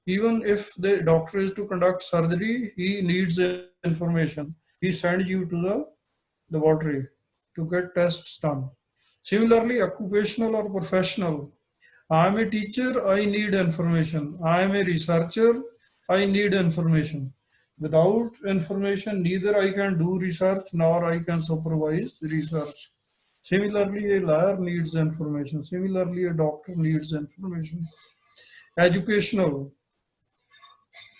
Even if the doctor is to conduct surgery, he needs information. He sends you to the laboratory to get tests done. Similarly, occupational or professional. I am a teacher, I need information. I am a researcher, I need information. Without information, neither I can do research nor I can supervise research. Similarly, a lawyer needs information. Similarly, a doctor needs information. Educational.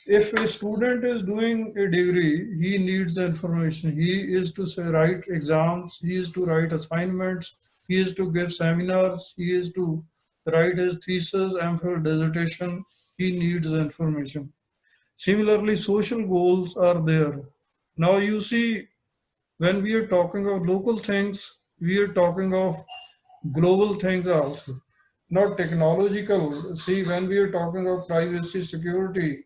If a student is doing a degree, he needs the information. He is to say, write exams, he is to write assignments, he is to give seminars, he is to write his thesis, MPhil dissertation, he needs the information. Similarly, social goals are there. Now you see, when we are talking of local things, we are talking of global things also, not technological. See, when we are talking of privacy, security,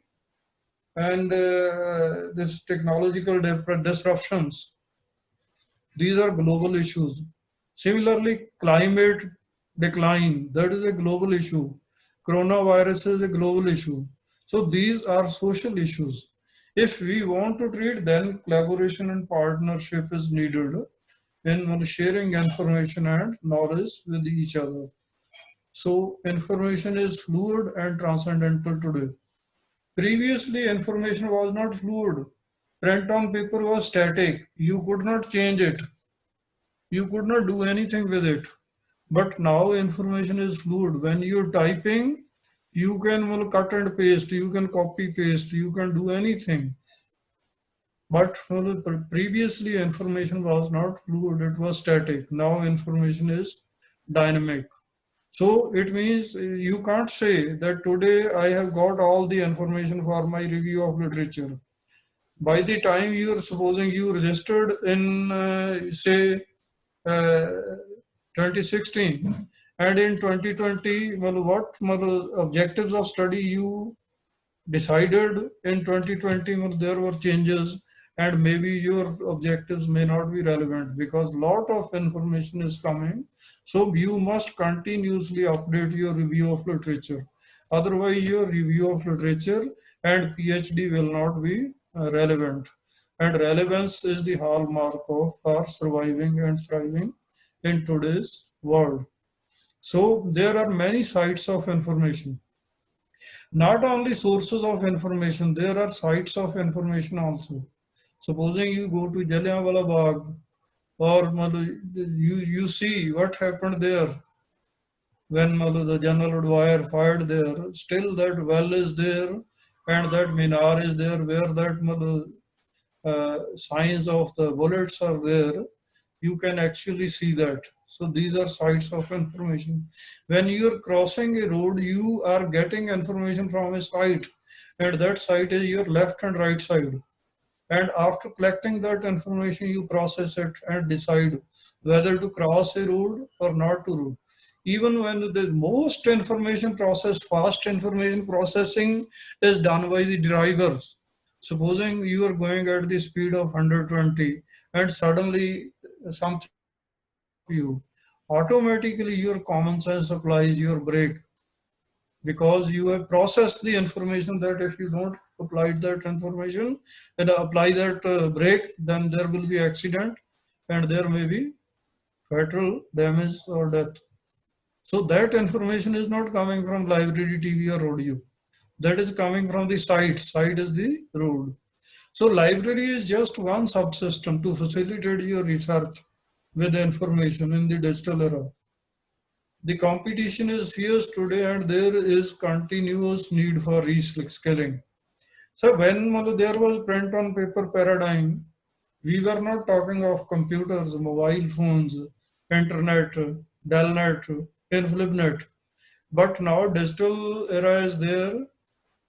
and this technological disruptions, these are global issues. Similarly, climate decline, that is a global issue. Coronavirus is a global issue. So these are social issues. If we want to treat, then collaboration and partnership is needed in sharing information and knowledge with each other. So information is fluid and transcendental today. Previously, information was not fluid. Print on paper was static. You could not change it. You could not do anything with it. But now information is fluid. When you're typing, You can cut and paste, you can copy paste, you can do anything. But previously information was not fluid, it was static. Now information is dynamic. So it means you can't say that today I have got all the information for my review of literature. By the time you are supposing you registered in say 2016, and in 2020, what objectives of study you decided in 2020, there were changes, and maybe your objectives may not be relevant because lot of information is coming. So you must continuously update your review of literature. Otherwise your review of literature and PhD will not be relevant. And relevance is the hallmark of our surviving and thriving in today's world. So there are many sites of information. Not only sources of information, there are sites of information also. Supposing you go to Jallianwala Bagh, or you see what happened there when the General Dwyer fired there. Still that well is there, and that minar is there where that signs of the bullets are there. You can actually see that. So these are sites of information. When you are crossing a road, you are getting information from a site, and that site is your left and right side. And after collecting that information, you process it and decide whether to cross a road or not to road. Even when the most information process, fast information processing is done by the drivers. Supposing you are going at the speed of 120 and suddenly something you, automatically your common sense applies your brake, because you have processed the information that if you don't apply that information and apply that brake, then there will be accident and there may be fatal damage or death. So that information is not coming from library, TV or audio. That is coming from the site. Site is the road. So library is just one subsystem to facilitate your research with information in the digital era. The competition is fierce today and there is continuous need for reskilling. So when there was print on paper paradigm, we were not talking of computers, mobile phones, internet, Delnet, InflipNet. But now digital era is there,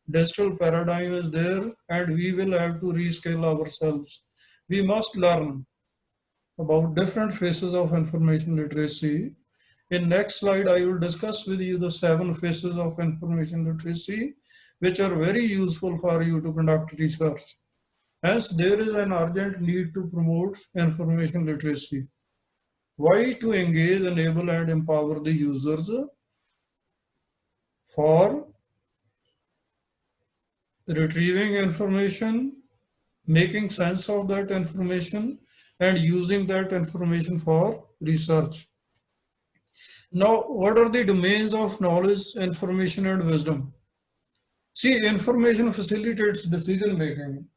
digital paradigm is there, and we will have to rescale ourselves. We must learn about different phases of information literacy. In next slide, I will discuss with you the 7 phases of information literacy, which are very useful for you to conduct research. Hence, there is an urgent need to promote information literacy. Why? To engage, enable, and empower the users for retrieving information, making sense of that information, and using that information for research. Now, what are the domains of knowledge, information, and wisdom? See, information facilitates decision making.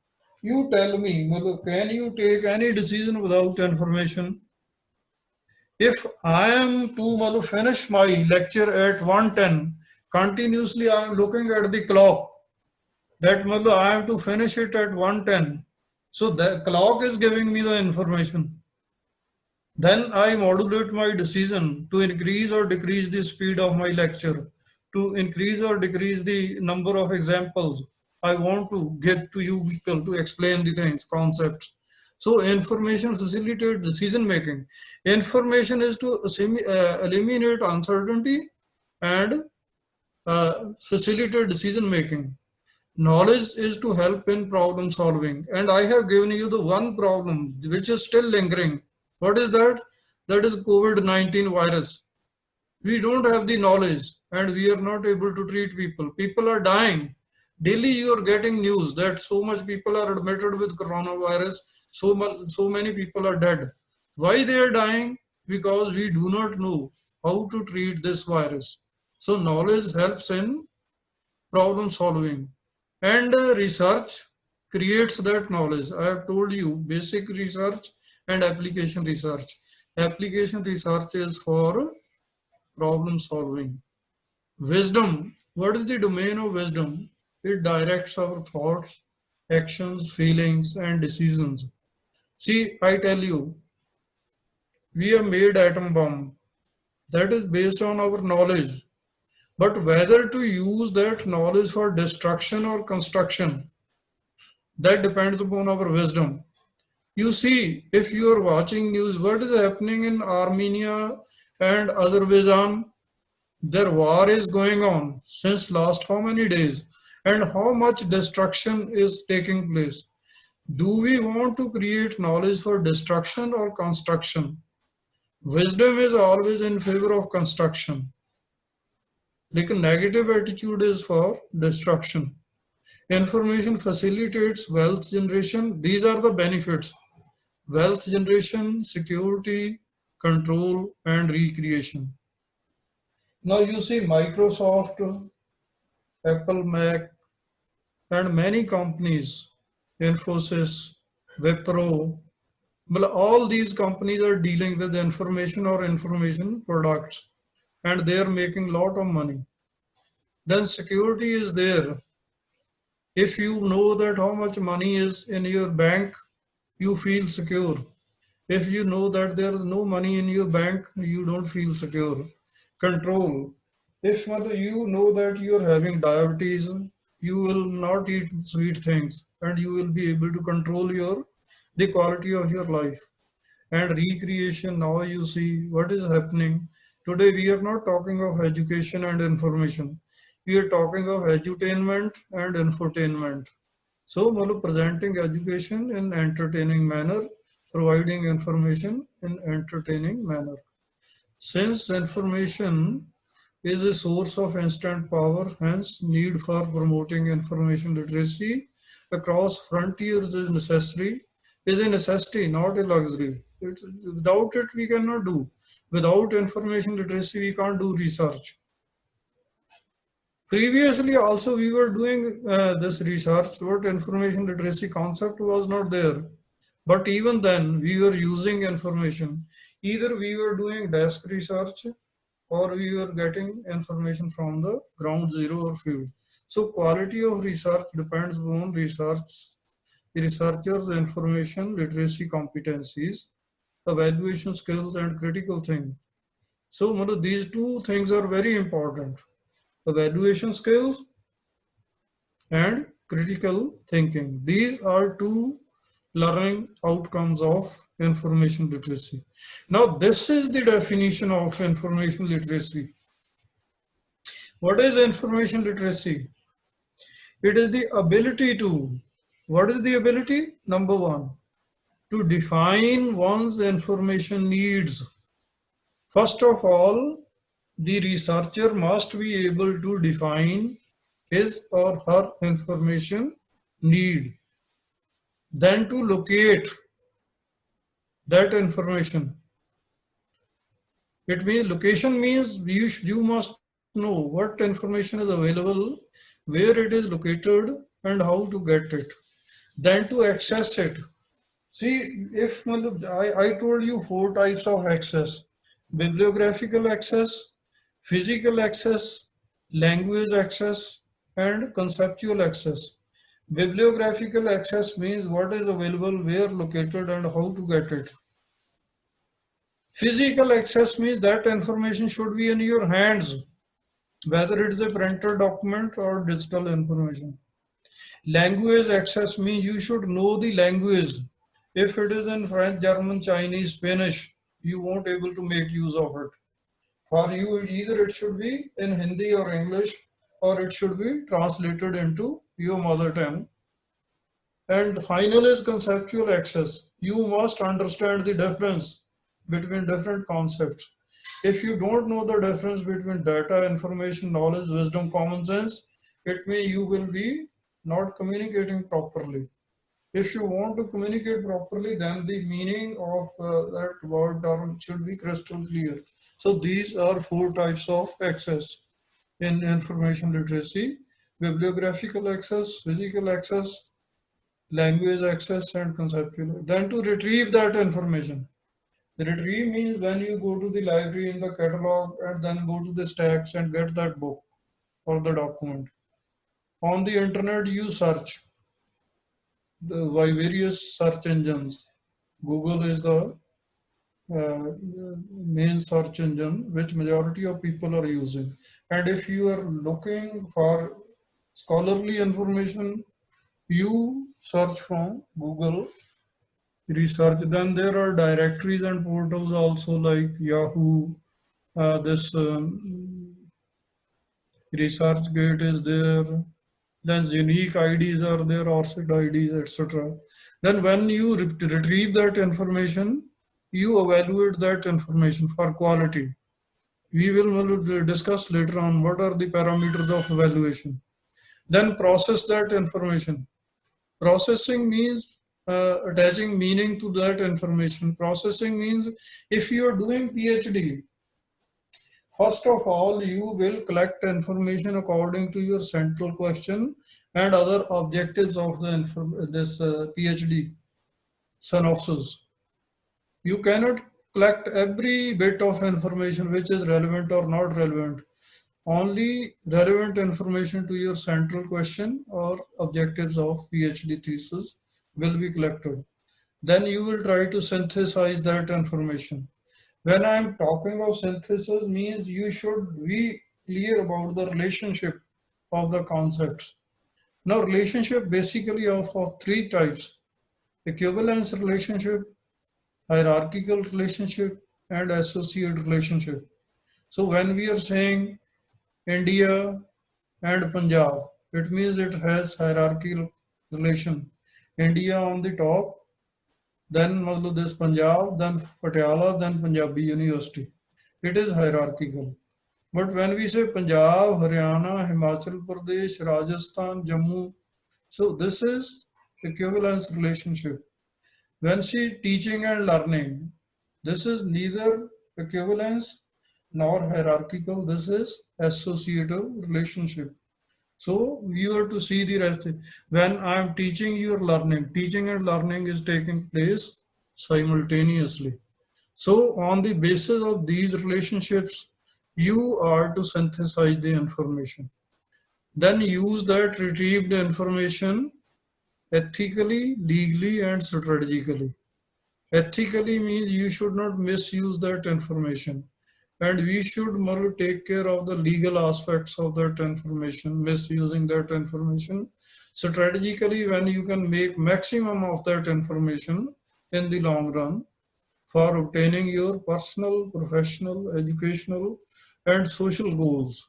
You tell me, can you take any decision without information? If I am to finish my lecture at 1:10, continuously I am looking at the clock that I have to finish it at 1:10. So the clock is giving me the information. Then I modulate my decision to increase or decrease the speed of my lecture, to increase or decrease the number of examples I want to give to you people to explain the things, concepts. So information facilitates decision making. Information is to eliminate uncertainty and facilitate decision making. Knowledge is to help in problem solving. And I have given you the one problem which is still lingering. What is that? That is COVID-19 virus. We don't have the knowledge and we are not able to treat people. People are dying. Daily you are getting news that so much people are admitted with coronavirus. So many people are dead. Why they are dying? Because we do not know how to treat this virus. So knowledge helps in problem solving. And research creates that knowledge. I have told you basic research and application research. Application research is for problem solving. Wisdom What is the domain of wisdom? It directs our thoughts, actions, feelings, and decisions. See, I tell you, we have made atom bomb. That is based on our knowledge. But whether to use that knowledge for destruction or construction, that depends upon our wisdom. You see, if you are watching news, what is happening in Armenia and Azerbaijan? Their war is going on since last how many days, and how much destruction is taking place. Do we want to create knowledge for destruction or construction? Wisdom is always in favor of construction. Like a negative attitude is for destruction. Information facilitates wealth generation. These are the benefits: wealth generation, security, control, and recreation. Now you see Microsoft, Apple, Mac, and many companies, Infosys, Wipro, well, all these companies are dealing with information or information products, and they are making lot of money. Then security is there. If you know that how much money is in your bank, you feel secure. If you know that there is no money in your bank, you don't feel secure. Control. If you know that you are having diabetes, you will not eat sweet things, and you will be able to control the quality of your life. And recreation, now you see what is happening. Today we are not talking of education and information. We are talking of edutainment and infotainment. So, presenting education in entertaining manner, providing information in entertaining manner. Since information is a source of instant power, hence need for promoting information literacy across frontiers is a necessity, not a luxury. Without it, we cannot do. Without information literacy, we can't do research. Previously, also we were doing this research, but information literacy concept was not there. But even then, we were using information. Either we were doing desk research or we were getting information from the ground zero or field. So quality of research depends on researchers' information literacy competencies, evaluation skills, and critical thinking. So these two things are very important: evaluation skills and critical thinking. These are two learning outcomes of information literacy. Now, this is the definition of information literacy. What is information literacy? It is the ability to, what is the ability? Number one, to define one's information needs. First of all, the researcher must be able to define his or her information need. Then to locate that information. It means location means you must know what information is available, where it is located, and how to get it. Then to access it. See, if I told you four types of access: bibliographical access, physical access, language access, and conceptual access. Bibliographical access means what is available, where located, and how to get it. Physical access means that information should be in your hands, whether it is a printed document or digital information. Language access means you should know the language. If it is in French, German, Chinese, Spanish, you won't able to make use of it. For you, either it should be in Hindi or English, or it should be translated into your mother tongue. And final is conceptual access. You must understand the difference between different concepts. If you don't know the difference between data, information, knowledge, wisdom, common sense, it means you will be not communicating properly. If you want to communicate properly, then the meaning of that word term should be crystal clear. So these are four types of access in information literacy: bibliographical access, physical access, language access, and conceptual. Then to retrieve that information. Retrieve means when you go to the library in the catalog and then go to the stacks and get that book. of the document. On the internet, you search by various search engines. Google is the main search engine which majority of people are using. And if you are looking for scholarly information, you search from Google research. Then there are directories and portals also like Yahoo. This ResearchGate is there. Then unique IDs are there, ORCID IDs, etc. Then when you retrieve that information, you evaluate that information for quality. We will discuss later on what are the parameters of evaluation. Then process that information. Processing means attaching meaning to that information. Processing means if you are doing PhD, first of all, you will collect information according to your central question and other objectives of this PhD synopsis. You cannot collect every bit of information which is relevant or not relevant. Only relevant information to your central question or objectives of PhD thesis will be collected. Then you will try to synthesize that information. When I am talking of synthesis means you should be clear about the relationship of the concepts. Now relationship basically of three types: equivalence relationship, hierarchical relationship, and associate relationship. So when we are saying India and Punjab, it means it has hierarchical relation. India on the top, then this Punjab, then Patiala, then Punjabi University. It is hierarchical. But when we say Punjab, Haryana, Himachal Pradesh, Rajasthan, Jammu, so this is equivalence relationship. When see teaching and learning, this is neither equivalence nor hierarchical, this is associative relationship. So you have to see the rest. When I am teaching, you are learning. Teaching and learning is taking place simultaneously. So on the basis of these relationships, you are to synthesize the information. Then use that retrieved information ethically, legally, and strategically. Ethically means you should not misuse that information. And we should more take care of the legal aspects of that information, misusing that information. Strategically, when you can make maximum of that information in the long run for obtaining your personal, professional, educational, and social goals.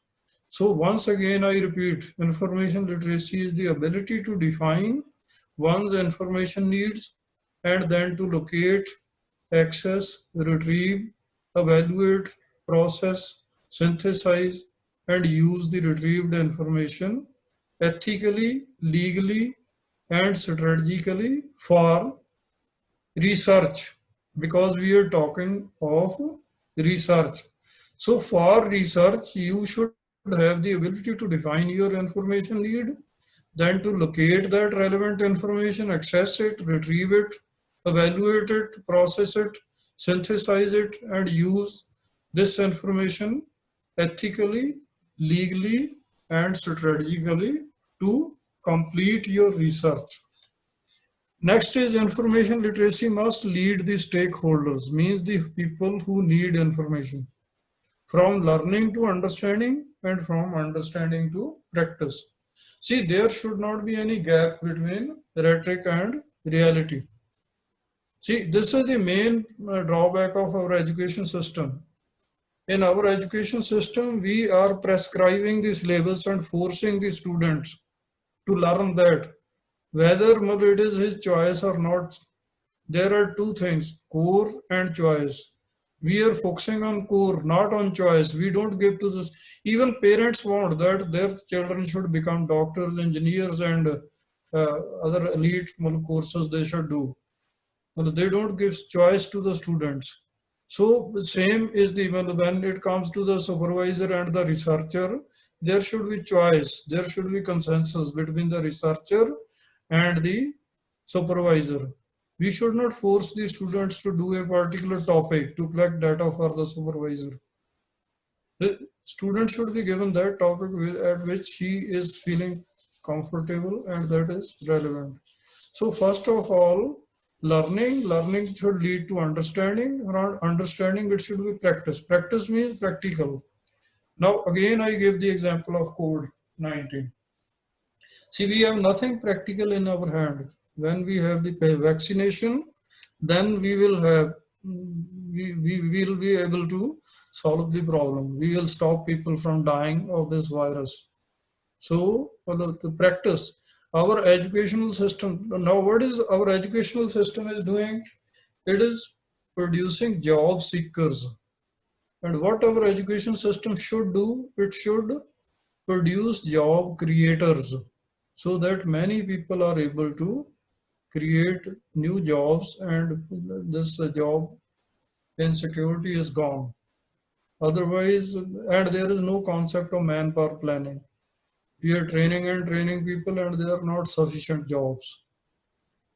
So once again, I repeat, information literacy is the ability to define one's information needs and then to locate, access, retrieve, evaluate, process, synthesize, and use the retrieved information ethically, legally, and strategically for research, because we are talking of research. So for research, you should have the ability to define your information need, then to locate that relevant information, access it, retrieve it, evaluate it, process it, synthesize it, and use this information ethically, legally, and strategically to complete your research. Next is information literacy must lead the stakeholders, means the people who need information, from learning to understanding and from understanding to practice. See, there should not be any gap between rhetoric and reality. See, this is the main drawback of our education system. In our education system, we are prescribing the syllabus and forcing the students to learn that, whether it is his choice or not. There are two things, core and choice. We are focusing on core, not on choice. We don't give to this. Even parents want that their children should become doctors, engineers, and other elite courses they should do. They don't give choice to the students. So the same is the when it comes to the supervisor and the researcher, there should be choice. There should be consensus between the researcher and the supervisor. We should not force the students to do a particular topic to collect data for the supervisor. Student should be given that topic at which he is feeling comfortable and that is relevant. So first of all, learning should lead to understanding. Around understanding, it should be practice. Practice means practical. Now again, I give the example of COVID-19. See, we have nothing practical in our hand. When we have the vaccination, then we will have, we will be able to solve the problem. We will stop people from dying of this virus. So, the practice, our educational system, now what is our educational system is doing? It is producing job seekers. And what our education system should do, it should produce job creators so that many people are able to create new jobs and this job insecurity is gone. Otherwise, and there is no concept of manpower planning. We are training and training people and there are not sufficient jobs.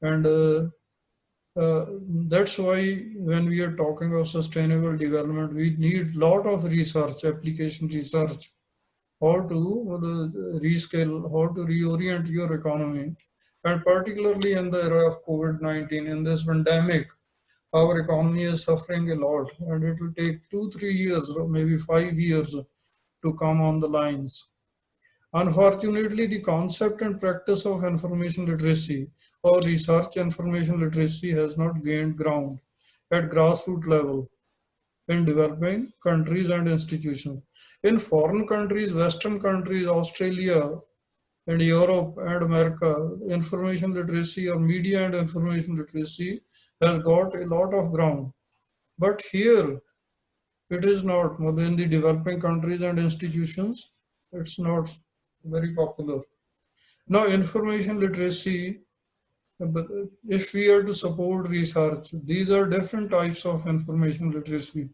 And uh, that's why when we are talking of sustainable development, we need lot of research, application research, how to rescale, how to reorient your economy. And particularly in the era of COVID-19, in this pandemic, our economy is suffering a lot and it will take 2 3 years or maybe 5 years to come on the lines. Unfortunately, the concept and practice of information literacy or research information literacy has not gained ground at grassroots level in developing countries and institutions. In foreign countries, Western countries, Australia and Europe and America, information literacy or media and information literacy has got a lot of ground. But here it is not. In the developing countries and institutions, it's not very popular. Now, information literacy, but if we are to support research, these are different types of information literacy.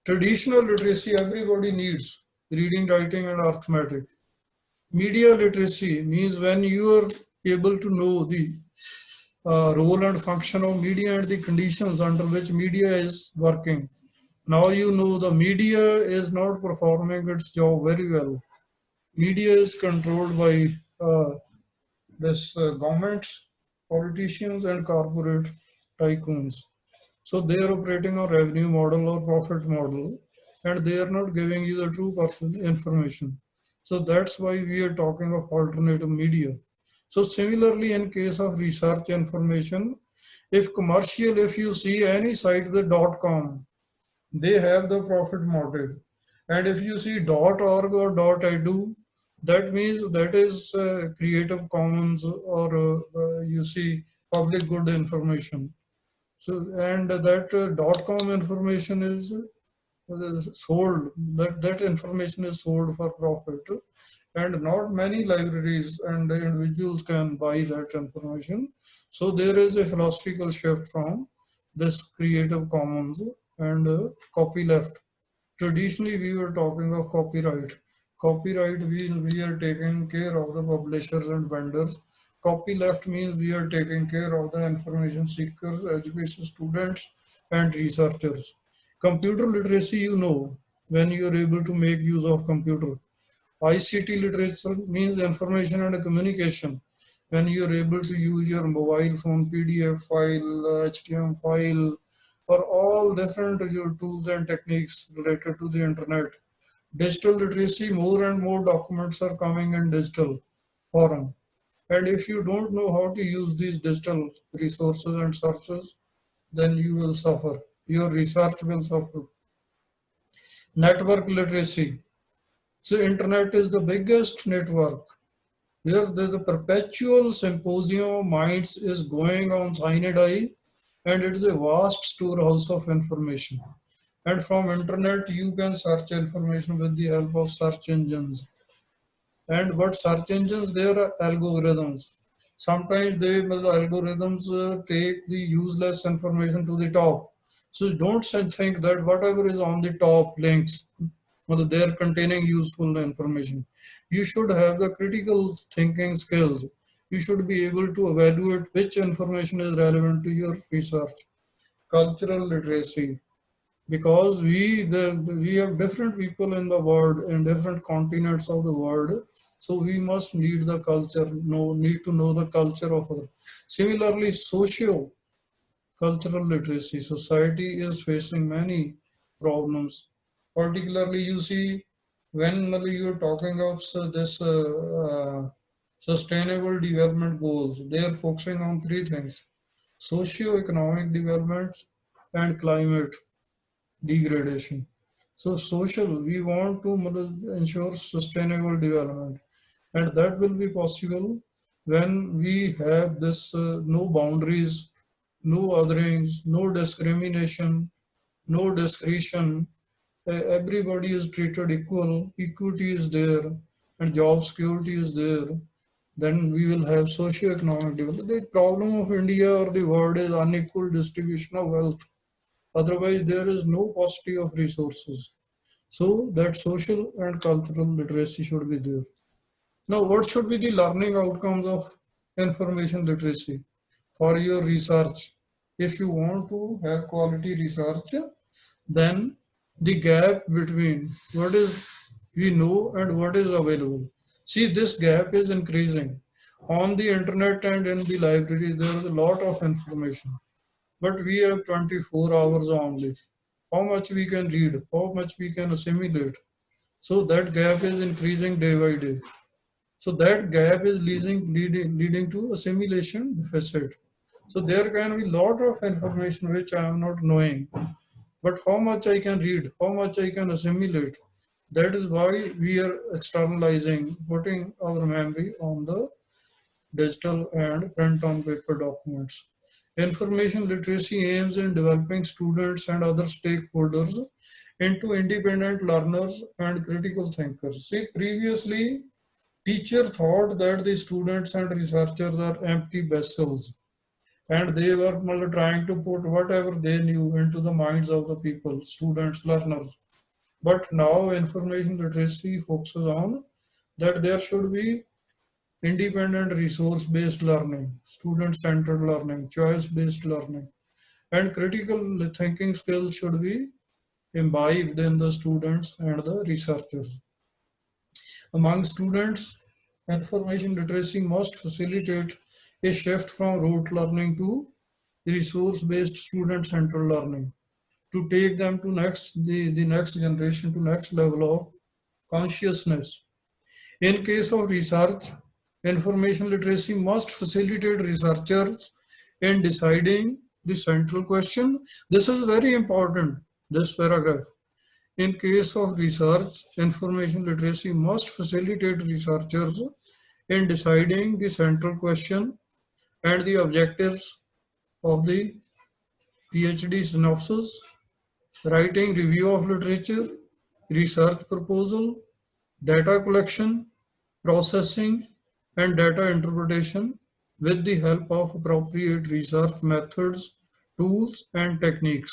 Traditional literacy, everybody needs reading, writing, and arithmetic. Media literacy means when you are able to know the role and function of media and the conditions under which media is working. Now you know the media is not performing its job very well. Media is controlled by this governments, politicians, and corporate tycoons. So they are operating on revenue model or profit model, and they are not giving you the true person information. So that's why we are talking of alternative media. So similarly, in case of research information, if commercial, if you see any site with .com, they have the profit motive. And if you see .org or .edu, that means that is Creative Commons or you see public good information. So, and that .com information is sold, that information is sold for profit. And not many libraries and individuals can buy that information. So there is a philosophical shift from this Creative Commons and copyleft. Traditionally, we were talking of copyright. Copyright, we are taking care of the publishers and vendors. Copyleft means we are taking care of the information seekers, education students, and researchers. Computer literacy, you know, when you are able to make use of computer. ICT literacy means information and communication. When you are able to use your mobile phone, PDF file, HTML file, or all different digital tools and techniques related to the internet. Digital literacy, more and more documents are coming in digital form. And if you don't know how to use these digital resources and sources, then you will suffer. Your research will suffer. Network literacy. So internet is the biggest network. There's a perpetual symposium of minds is going on Sinai, and it is a vast storehouse of information. And from internet, you can search information with the help of search engines. And what search engines, there are algorithms. Sometimes the algorithms take the useless information to the top. So don't think that whatever is on the top links, they are containing useful information. You should have the critical thinking skills. You should be able to evaluate which information is relevant to your research. Cultural literacy. because we have different people in the world, in different continents of the world, so we must need the culture, need to know the culture of other. Similarly, socio cultural literacy, society is facing many problems. Particularly, you see, when you're talking of this sustainable development goals, they are focusing on three things: socio-economic development and climate degradation. So social, we want to ensure sustainable development, and that will be possible when we have this no boundaries, no otherings, no discrimination, no discretion. Everybody is treated equal, equity is there, and job security is there. Then we will have socio-economic development. The problem of India or the world is unequal distribution of wealth. Otherwise, there is no paucity of resources. So that social and cultural literacy should be there. Now, what should be the learning outcomes of information literacy for your research? If you want to have quality research, then the gap between what is we know and what is available. See, this gap is increasing. On the internet and in the library, there is a lot of information, but we have 24 hours only. How much we can read, how much we can assimilate. So that gap is increasing day by day. So that gap is leading to assimilation deficit. So there can be lot of information which I am not knowing, but how much I can read, how much I can assimilate. That is why we are externalizing, putting our memory on the digital and print on paper documents. Information literacy aims in developing students and other stakeholders into independent learners and critical thinkers. See, previously, teacher thought that the students and researchers are empty vessels, and they were trying to put whatever they knew into the minds of the people, students, learners. But now information literacy focuses on that there should be independent resource-based learning, student-centered learning, choice-based learning, and critical thinking skills should be imbibed in the students and the researchers. Among students, information literacy must facilitate a shift from rote learning to resource-based student-centered learning to take them to the next generation to next level of consciousness. In case of research, information literacy must facilitate researchers in deciding the central question. This is very important, this paragraph. In case of research, information literacy must facilitate researchers in deciding the central question and the objectives of the PhD synopsis, writing review of literature, research proposal, data collection, processing, and data interpretation with the help of appropriate research methods, tools, and techniques.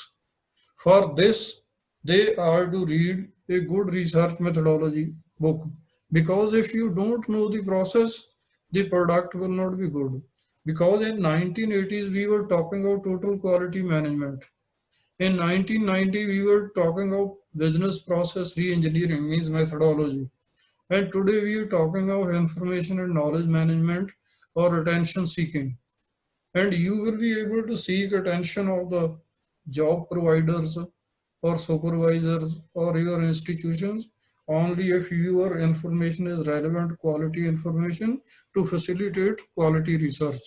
For this, they are to read a good research methodology book, because if you don't know the process, the product will not be good. Because in 1980s, we were talking about total quality management. In 1990, we were talking of business process re-engineering, means methodology. And today we are talking of information and knowledge management or attention seeking. And you will be able to seek attention of the job providers or supervisors or your institutions only if your information is relevant quality information to facilitate quality research.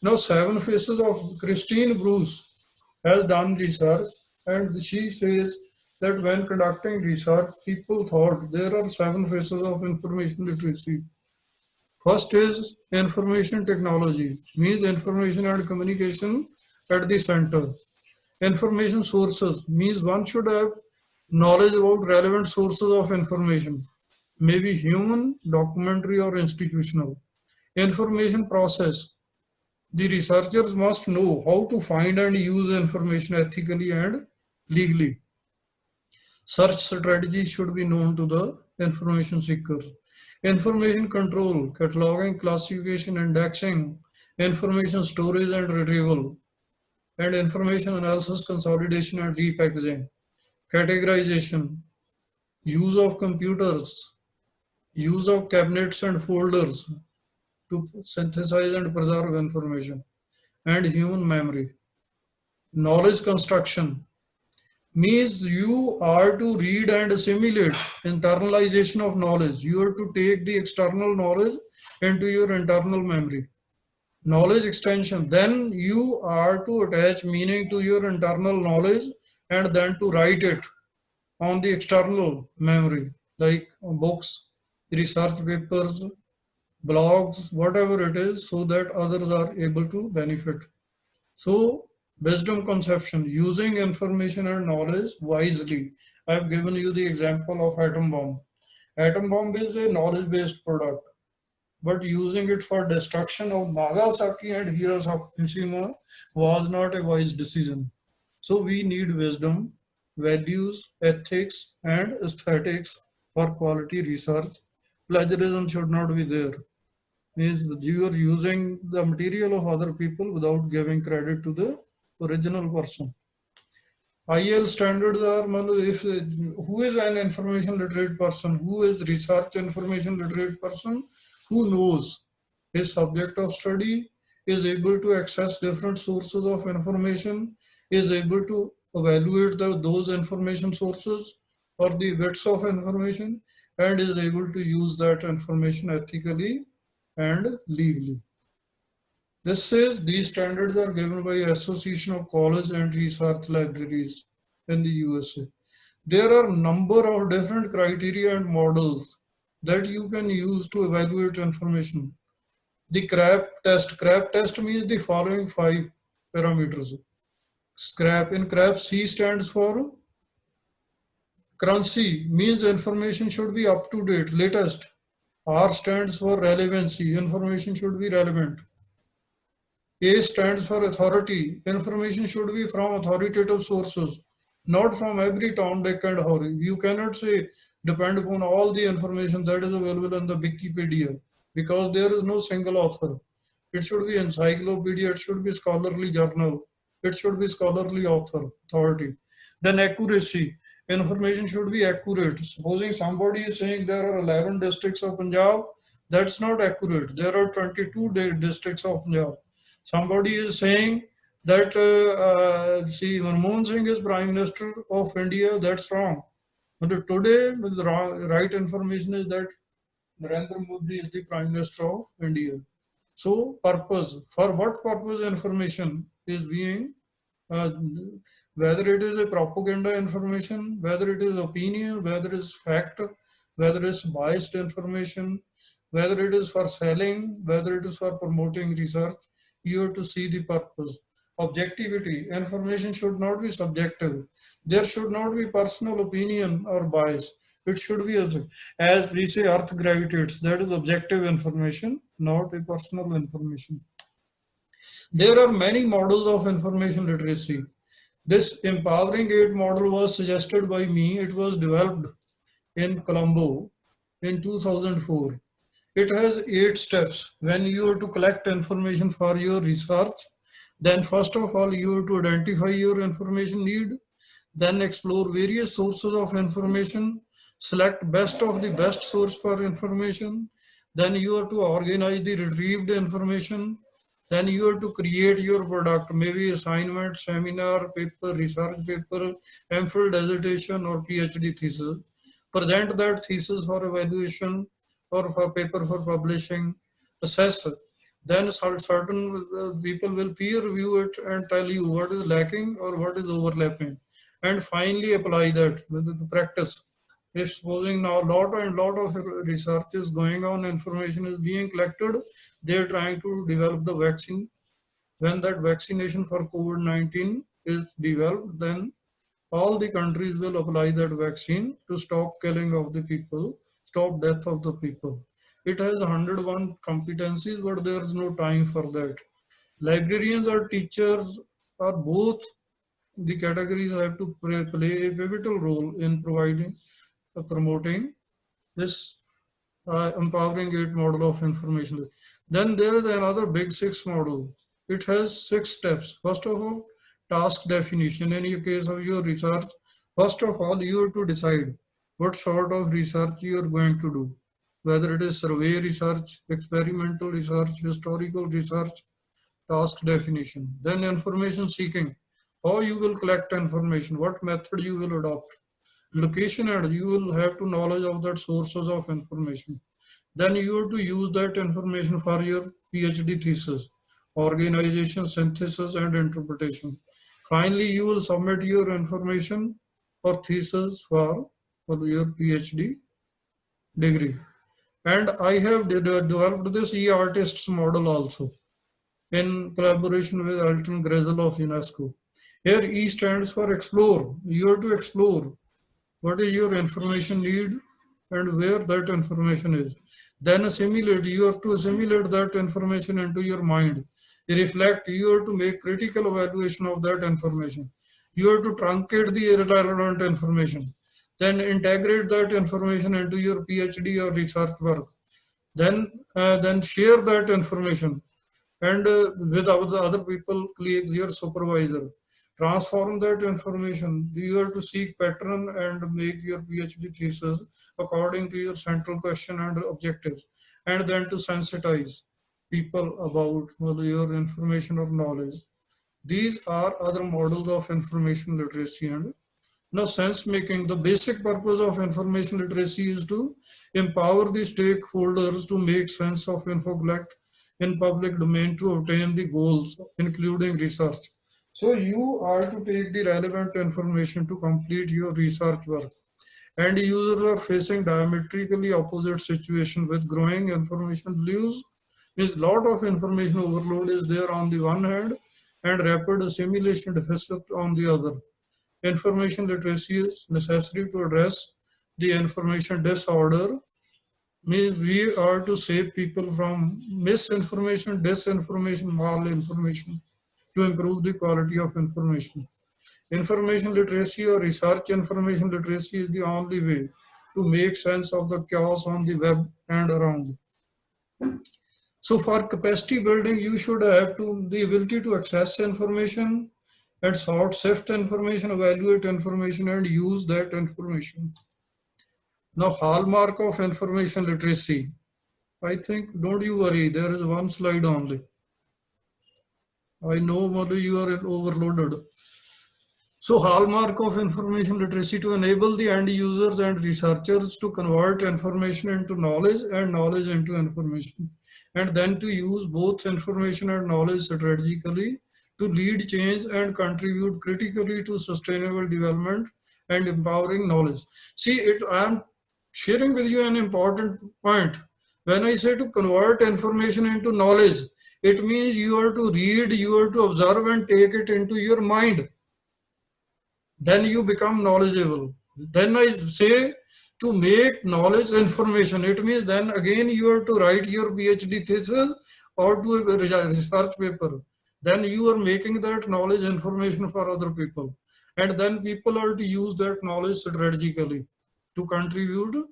Now, Seven Faces of Christine Bruce has done research, and she says that when conducting research, people thought there are seven phases of information literacy. First is information technology, means information and communication at the center. Information sources means one should have knowledge about relevant sources of information, maybe human, documentary, or institutional. Information process, the researchers must know how to find and use information ethically and legally. Search strategies should be known to the information seekers. Information control, cataloging, classification, indexing, information storage and retrieval, and information analysis, consolidation and repackaging, categorization, use of computers, use of cabinets and folders to synthesize and preserve information, and human memory. Knowledge construction means you are to read and assimilate, internalization of knowledge. You are to take the external knowledge into your internal memory. Knowledge extension, then you are to attach meaning to your internal knowledge and then to write it on the external memory, like books, research papers, blogs, whatever it is, so that others are able to benefit. So, wisdom conception, using information and knowledge wisely. I have given you the example of atom bomb. Atom bomb is a knowledge-based product, but using it for destruction of Nagasaki and Hiroshima was not a wise decision. So we need wisdom, values, ethics, and aesthetics for quality research. Plagiarism should not be there. Means you are using the material of other people without giving credit to the original person. IL standards are, if who is an information literate person, who is research information literate person, who knows his subject of study, is able to access different sources of information, is able to evaluate those information sources or the bits of information, and is able to use that information ethically and legally. This says these standards are given by Association of College and Research Libraries in the USA. There are a number of different criteria and models that you can use to evaluate information. The CRAP test means the following 5 parameters. In CRAP, C stands for currency, means information should be up to date, latest. R stands for relevancy, information should be relevant. A stands for authority, information should be from authoritative sources, not from every Tom, Dick and Harry. You cannot say depend upon all the information that is available in the Wikipedia, because there is no single author. It should be encyclopedia, it should be scholarly journal, it should be scholarly authority. Then accuracy, information should be accurate. Supposing somebody is saying there are 11 districts of Punjab, that's not accurate. There are 22 districts of Punjab. Somebody is saying that Manmohan Singh is Prime Minister of India, that's wrong. But today, the right information is that Narendra Modi is the Prime Minister of India. So, purpose, for what purpose information is being, whether it is a propaganda information, whether it is opinion, whether it is fact, whether it is biased information, whether it is for selling, whether it is for promoting research, you have to see the purpose. Objectivity, information should not be subjective. There should not be personal opinion or bias. It should be, as we say, earth gravitates, that is objective information, not a personal information. There are many models of information literacy. This empowering aid model was suggested by me. It was developed in Colombo in 2004. It has 8 steps. When you are to collect information for your research, then first of all, you have to identify your information need, then explore various sources of information, select best of the best source for information, then you have to organize the retrieved information, then you have to create your product, maybe assignment, seminar, paper, research paper, MPhil dissertation or PhD thesis. Present that thesis for evaluation or for paper for publishing, assess. Then certain people will peer review it and tell you what is lacking or what is overlapping. And finally apply that with the practice. If supposing now lot of research is going on, information is being collected, they're trying to develop the vaccine. When that vaccination for COVID-19 is developed, then all the countries will apply that vaccine to stop killing of the people, stop death of the people. It has 101 competencies, but there is no time for that. Librarians or teachers are both the categories have to play a pivotal role in promoting this empowering aid model of information. Then there is another big 6 model. It has 6 steps. First of all, task definition. In your case of your research, first of all, you have to decide what sort of research you are going to do, whether it is survey research, experimental research, historical research, task definition. Then information seeking, how you will collect information, what method you will adopt. Location, and you will have to knowledge of that sources of information. Then you have to use that information for your PhD thesis, organization, synthesis, and interpretation. Finally, you will submit your information or thesis for your PhD degree. And I have developed this e-artists model also in collaboration with Alton Grezel of UNESCO. Here E stands for explore. You have to explore what is your information need and where that information is. Then assimilate, you have to assimilate that information into your mind. Reflect, you have to make critical evaluation of that information. You have to truncate the irrelevant information. Then integrate that information into your PhD or research work. Then share that information and with other people, colleagues, your supervisor. Transform that information. You have to seek pattern and make your PhD thesis according to your central question and objectives, and then to sensitize people about your information or knowledge. These are other models of information literacy. And now, sense making, the basic purpose of information literacy is to empower the stakeholders to make sense of info collect in public domain to obtain the goals, including research. So you are to take the relevant information to complete your research work. And users are facing diametrically opposite situation with growing information blues. Means lot of information overload is there on the one hand and rapid assimilation deficit on the other. Information literacy is necessary to address the information disorder. Means we are to save people from misinformation, disinformation, malinformation to improve the quality of information. Information literacy or research information literacy is the only way to make sense of the chaos on the web and around. So for capacity building, you should have the ability to access information and sort, sift information, evaluate information, and use that information. Now, hallmark of information literacy. I think, don't you worry, there is one slide only. I know, Madhu, you are overloaded. So, hallmark of information literacy to enable the end users and researchers to convert information into knowledge and knowledge into information, and then to use both information and knowledge strategically to lead change and contribute critically to sustainable development and empowering knowledge. See, I am sharing with you an important point. When I say to convert information into knowledge, it means you are to read, you are to observe and take it into your mind. Then you become knowledgeable. Then I say to make knowledge information. It means then again you have to write your PhD thesis or do a research paper. Then you are making that knowledge information for other people. And then people are to use that knowledge strategically to contribute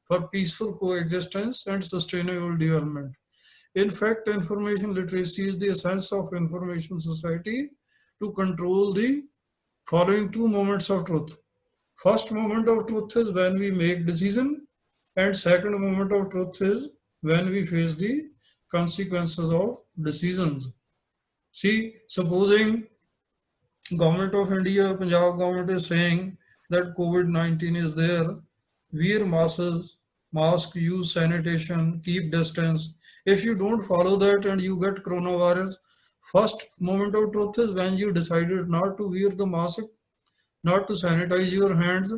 for peaceful coexistence and sustainable development. In fact, information literacy is the essence of information society to control the following two moments of truth. First moment of truth is when we make decision, and second moment of truth is when we face the consequences of decisions. See, supposing government of India, Punjab government is saying that COVID-19 is there, wear masks, use sanitation, keep distance. If you don't follow that and you get coronavirus, first moment of truth is when you decided not to wear the mask, not to sanitize your hands,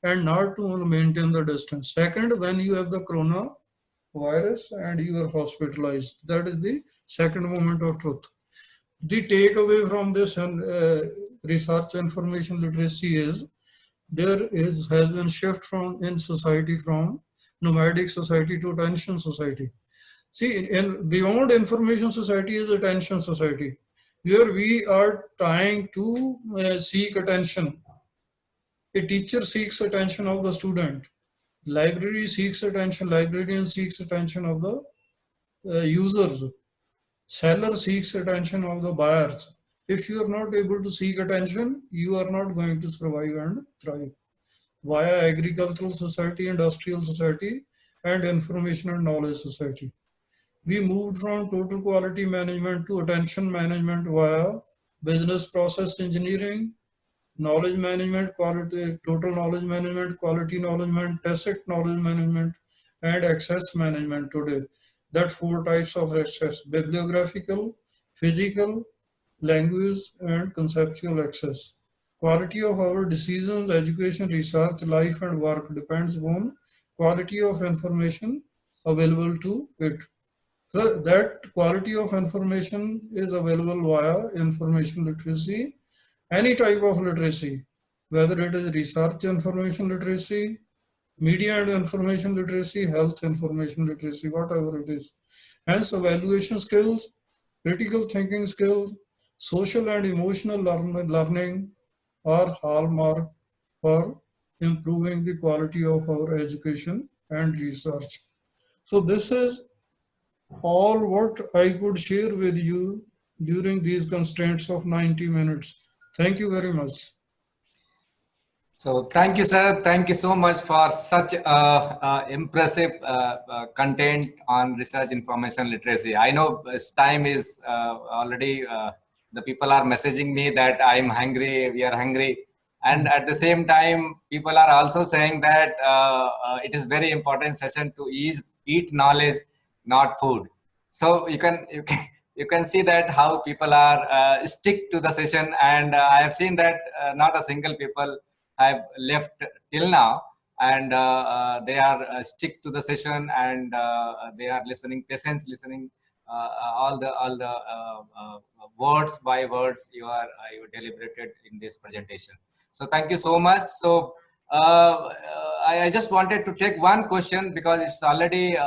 and not to maintain the distance. Second, when you have the coronavirus and you are hospitalized, that is the second moment of truth. The takeaway from this research information literacy is has been shift from in society from nomadic society to attention society. See, beyond information society is attention society, where we are trying to seek attention. A teacher seeks attention of the student. Library seeks attention. Librarian seeks attention of the users. Seller seeks attention of the buyers. If you are not able to seek attention, you are not going to survive and thrive. Via agricultural society, industrial society, and information and knowledge society, we moved from total quality management to attention management via business process engineering, knowledge management, quality, total knowledge management, quality knowledge management, tacit knowledge management, and access management today. That four types of access: bibliographical, physical, language, and conceptual access. Quality of our decisions, education, research, life, and work depends on quality of information available to it. So that quality of information is available via information literacy, any type of literacy, whether it is research information literacy, media and information literacy, health information literacy, whatever it is. Hence, evaluation skills, critical thinking skills, social and emotional learning are hallmark for improving the quality of our education and research. So this is all what I could share with you during these constraints of 90 minutes. Thank you very much. So thank you, sir. Thank you so much for such impressive content on research information literacy. I know this time is already, the people are messaging me that I'm hungry, we are hungry. And at the same time, people are also saying that it is very important session to eat knowledge, not food. So you can see that how people are stick to the session, and I have seen that not a single people have left till now, and they are stick to the session, and they are listening, patients listening all the words by words you deliberated in this presentation. So thank you so much. So I just wanted to take one question because it's already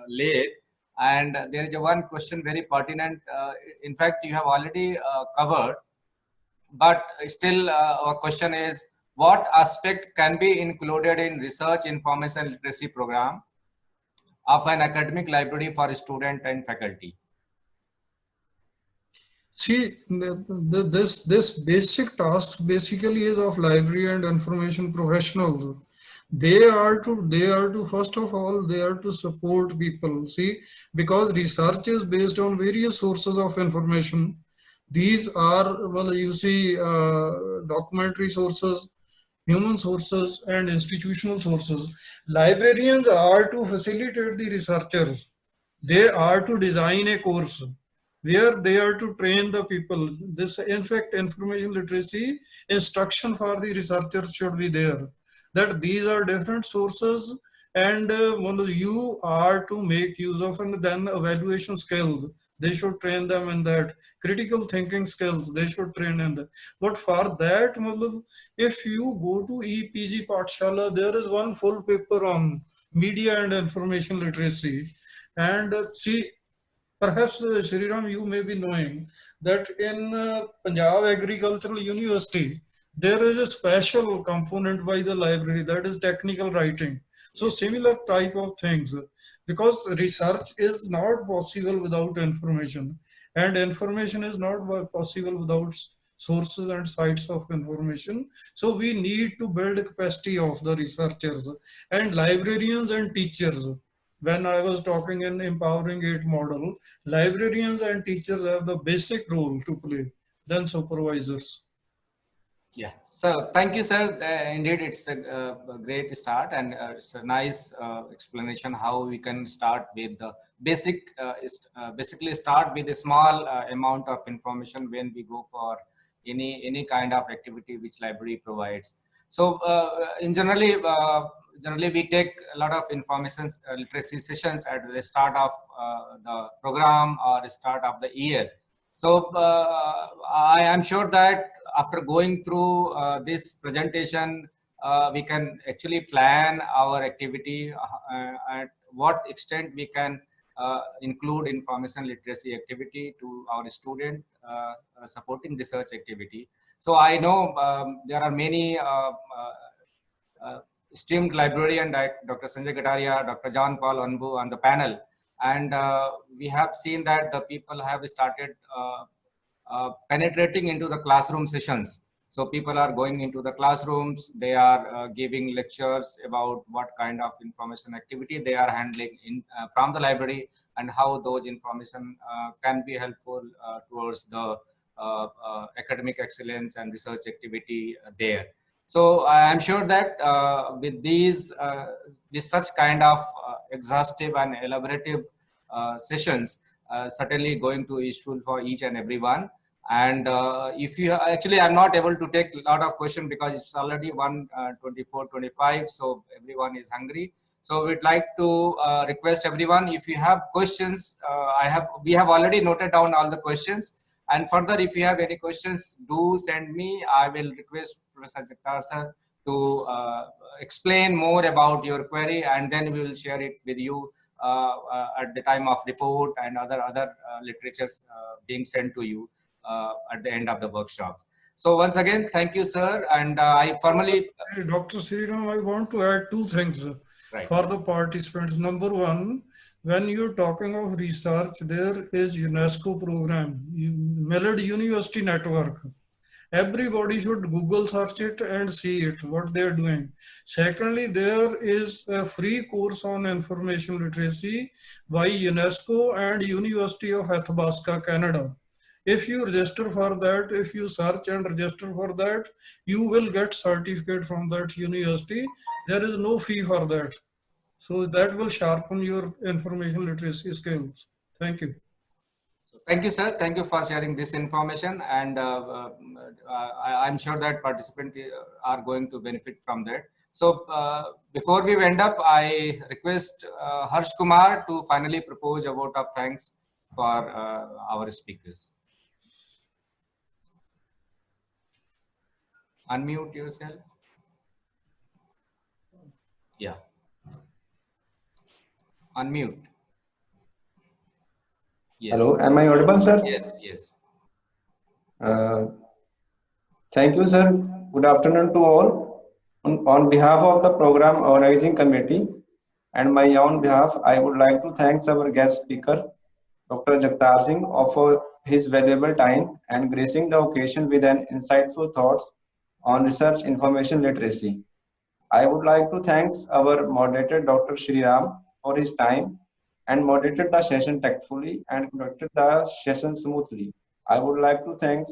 late, and there is a one question very pertinent. In fact, you have already covered, but still our question is, what aspect can be included in research information literacy program of an academic library for student and faculty? See, this basic task basically is of library and information professionals. They are to first of all, they are to support people. See, because research is based on various sources of information. These are, well, you see, documentary sources, human sources, and institutional sources. Librarians are to facilitate the researchers. They are to design a course where they are to train the people. This, in fact, information literacy instruction for the researchers should be there. That these are different sources, and you are to make use of, and then evaluation skills. They should train them in that. Critical thinking skills, they should train in that. But for that, if you go to EPG Pathshala, there is one full paper on media and information literacy. And see, perhaps Shriram, you may be knowing that in Punjab Agricultural University, there is a special component by the library that is technical writing. So similar type of things, because research is not possible without information, and information is not possible without sources and sites of information. So we need to build capacity of the researchers and librarians and teachers. When I was talking in Empowering 8 model, librarians and teachers have the basic role to play than supervisors. Yeah. So thank you, sir. Indeed, it's a great start, and it's a nice explanation how we can start with the basic, basically start with a small amount of information when we go for any kind of activity which library provides. So in generally we take a lot of information literacy sessions at the start of the program or start of the year. So I am sure that after going through this presentation, we can actually plan our activity at what extent we can include information literacy activity to our student supporting research activity. So I know there are many esteemed librarian like Dr. Sanjay Kataria, Dr. John Paul Anbu on the panel. And we have seen that the people have started penetrating into the classroom sessions. So people are going into the classrooms, they are giving lectures about what kind of information activity they are handling from the library, and how those information can be helpful towards the academic excellence and research activity there. So I am sure that with such kind of exhaustive and elaborative sessions, certainly going to be useful for each and everyone. And if you actually, I'm not able to take a lot of questions because it's already 1:24:25, so everyone is hungry. So we'd like to request everyone, if you have questions, we have already noted down all the questions. And further, if you have any questions, do send me. I will request Professor Jagtar sir to explain more about your query, and then we will share it with you at the time of report and other literatures being sent to you at the end of the workshop. So once again, thank you, sir. And I formally... Dr. Sriram, I want to add two things Right. for the participants. Number one, when you're talking of research, there is UNESCO program, Mellon University Network. Everybody should Google search it and see it, what they're doing. Secondly, there is a free course on information literacy by UNESCO and University of Athabasca, Canada. If you register for that, if you search and register for that, you will get certificate from that university. There is no fee for that. So that will sharpen your information literacy skills. Thank you. Thank you, sir. Thank you for sharing this information. And I'm sure that participants are going to benefit from that. So before we end up, I request Harsh Kumar to finally propose a vote of thanks for our speakers. Unmute yourself. Yeah. Unmute. Yes. Hello, am I audible, sir? Yes, yes. Thank you, sir. Good afternoon to all. On behalf of the program organizing committee and my own behalf, I would like to thank our guest speaker, Dr. Jagtar Singh, for his valuable time and gracing the occasion with an insightful thoughts on research information literacy. I would like to thank our moderator, Dr. Sriram, for his time and moderated the session tactfully and conducted the session smoothly. I would like to thank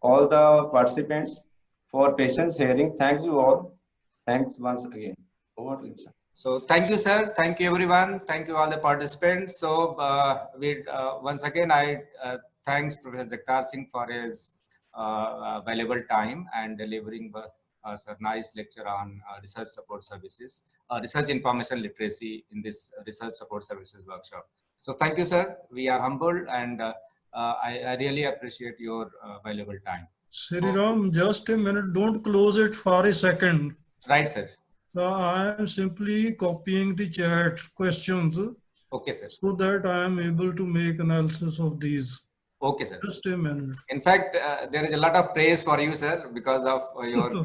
all the participants for patience hearing. Thank you all. Thanks once again. Over to you, sir. So thank you, sir. Thank you, everyone. Thank you, all the participants. So once again, I thanks Professor Jagtar Singh for his valuable time and delivering us a nice lecture on research support services, research information literacy in this research support services workshop. So thank you, sir. We are humbled, and I really appreciate your valuable time. Sriram, just a minute. Don't close it for a second. Right, sir. So I am simply copying the chat questions. Okay, sir. So that I am able to make analysis of these. Okay, sir. Just a minute. In fact, there is a lot of praise for you, sir, because of your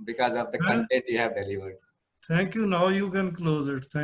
because of the content you have delivered. Thank you. Now you can close it. Thank you.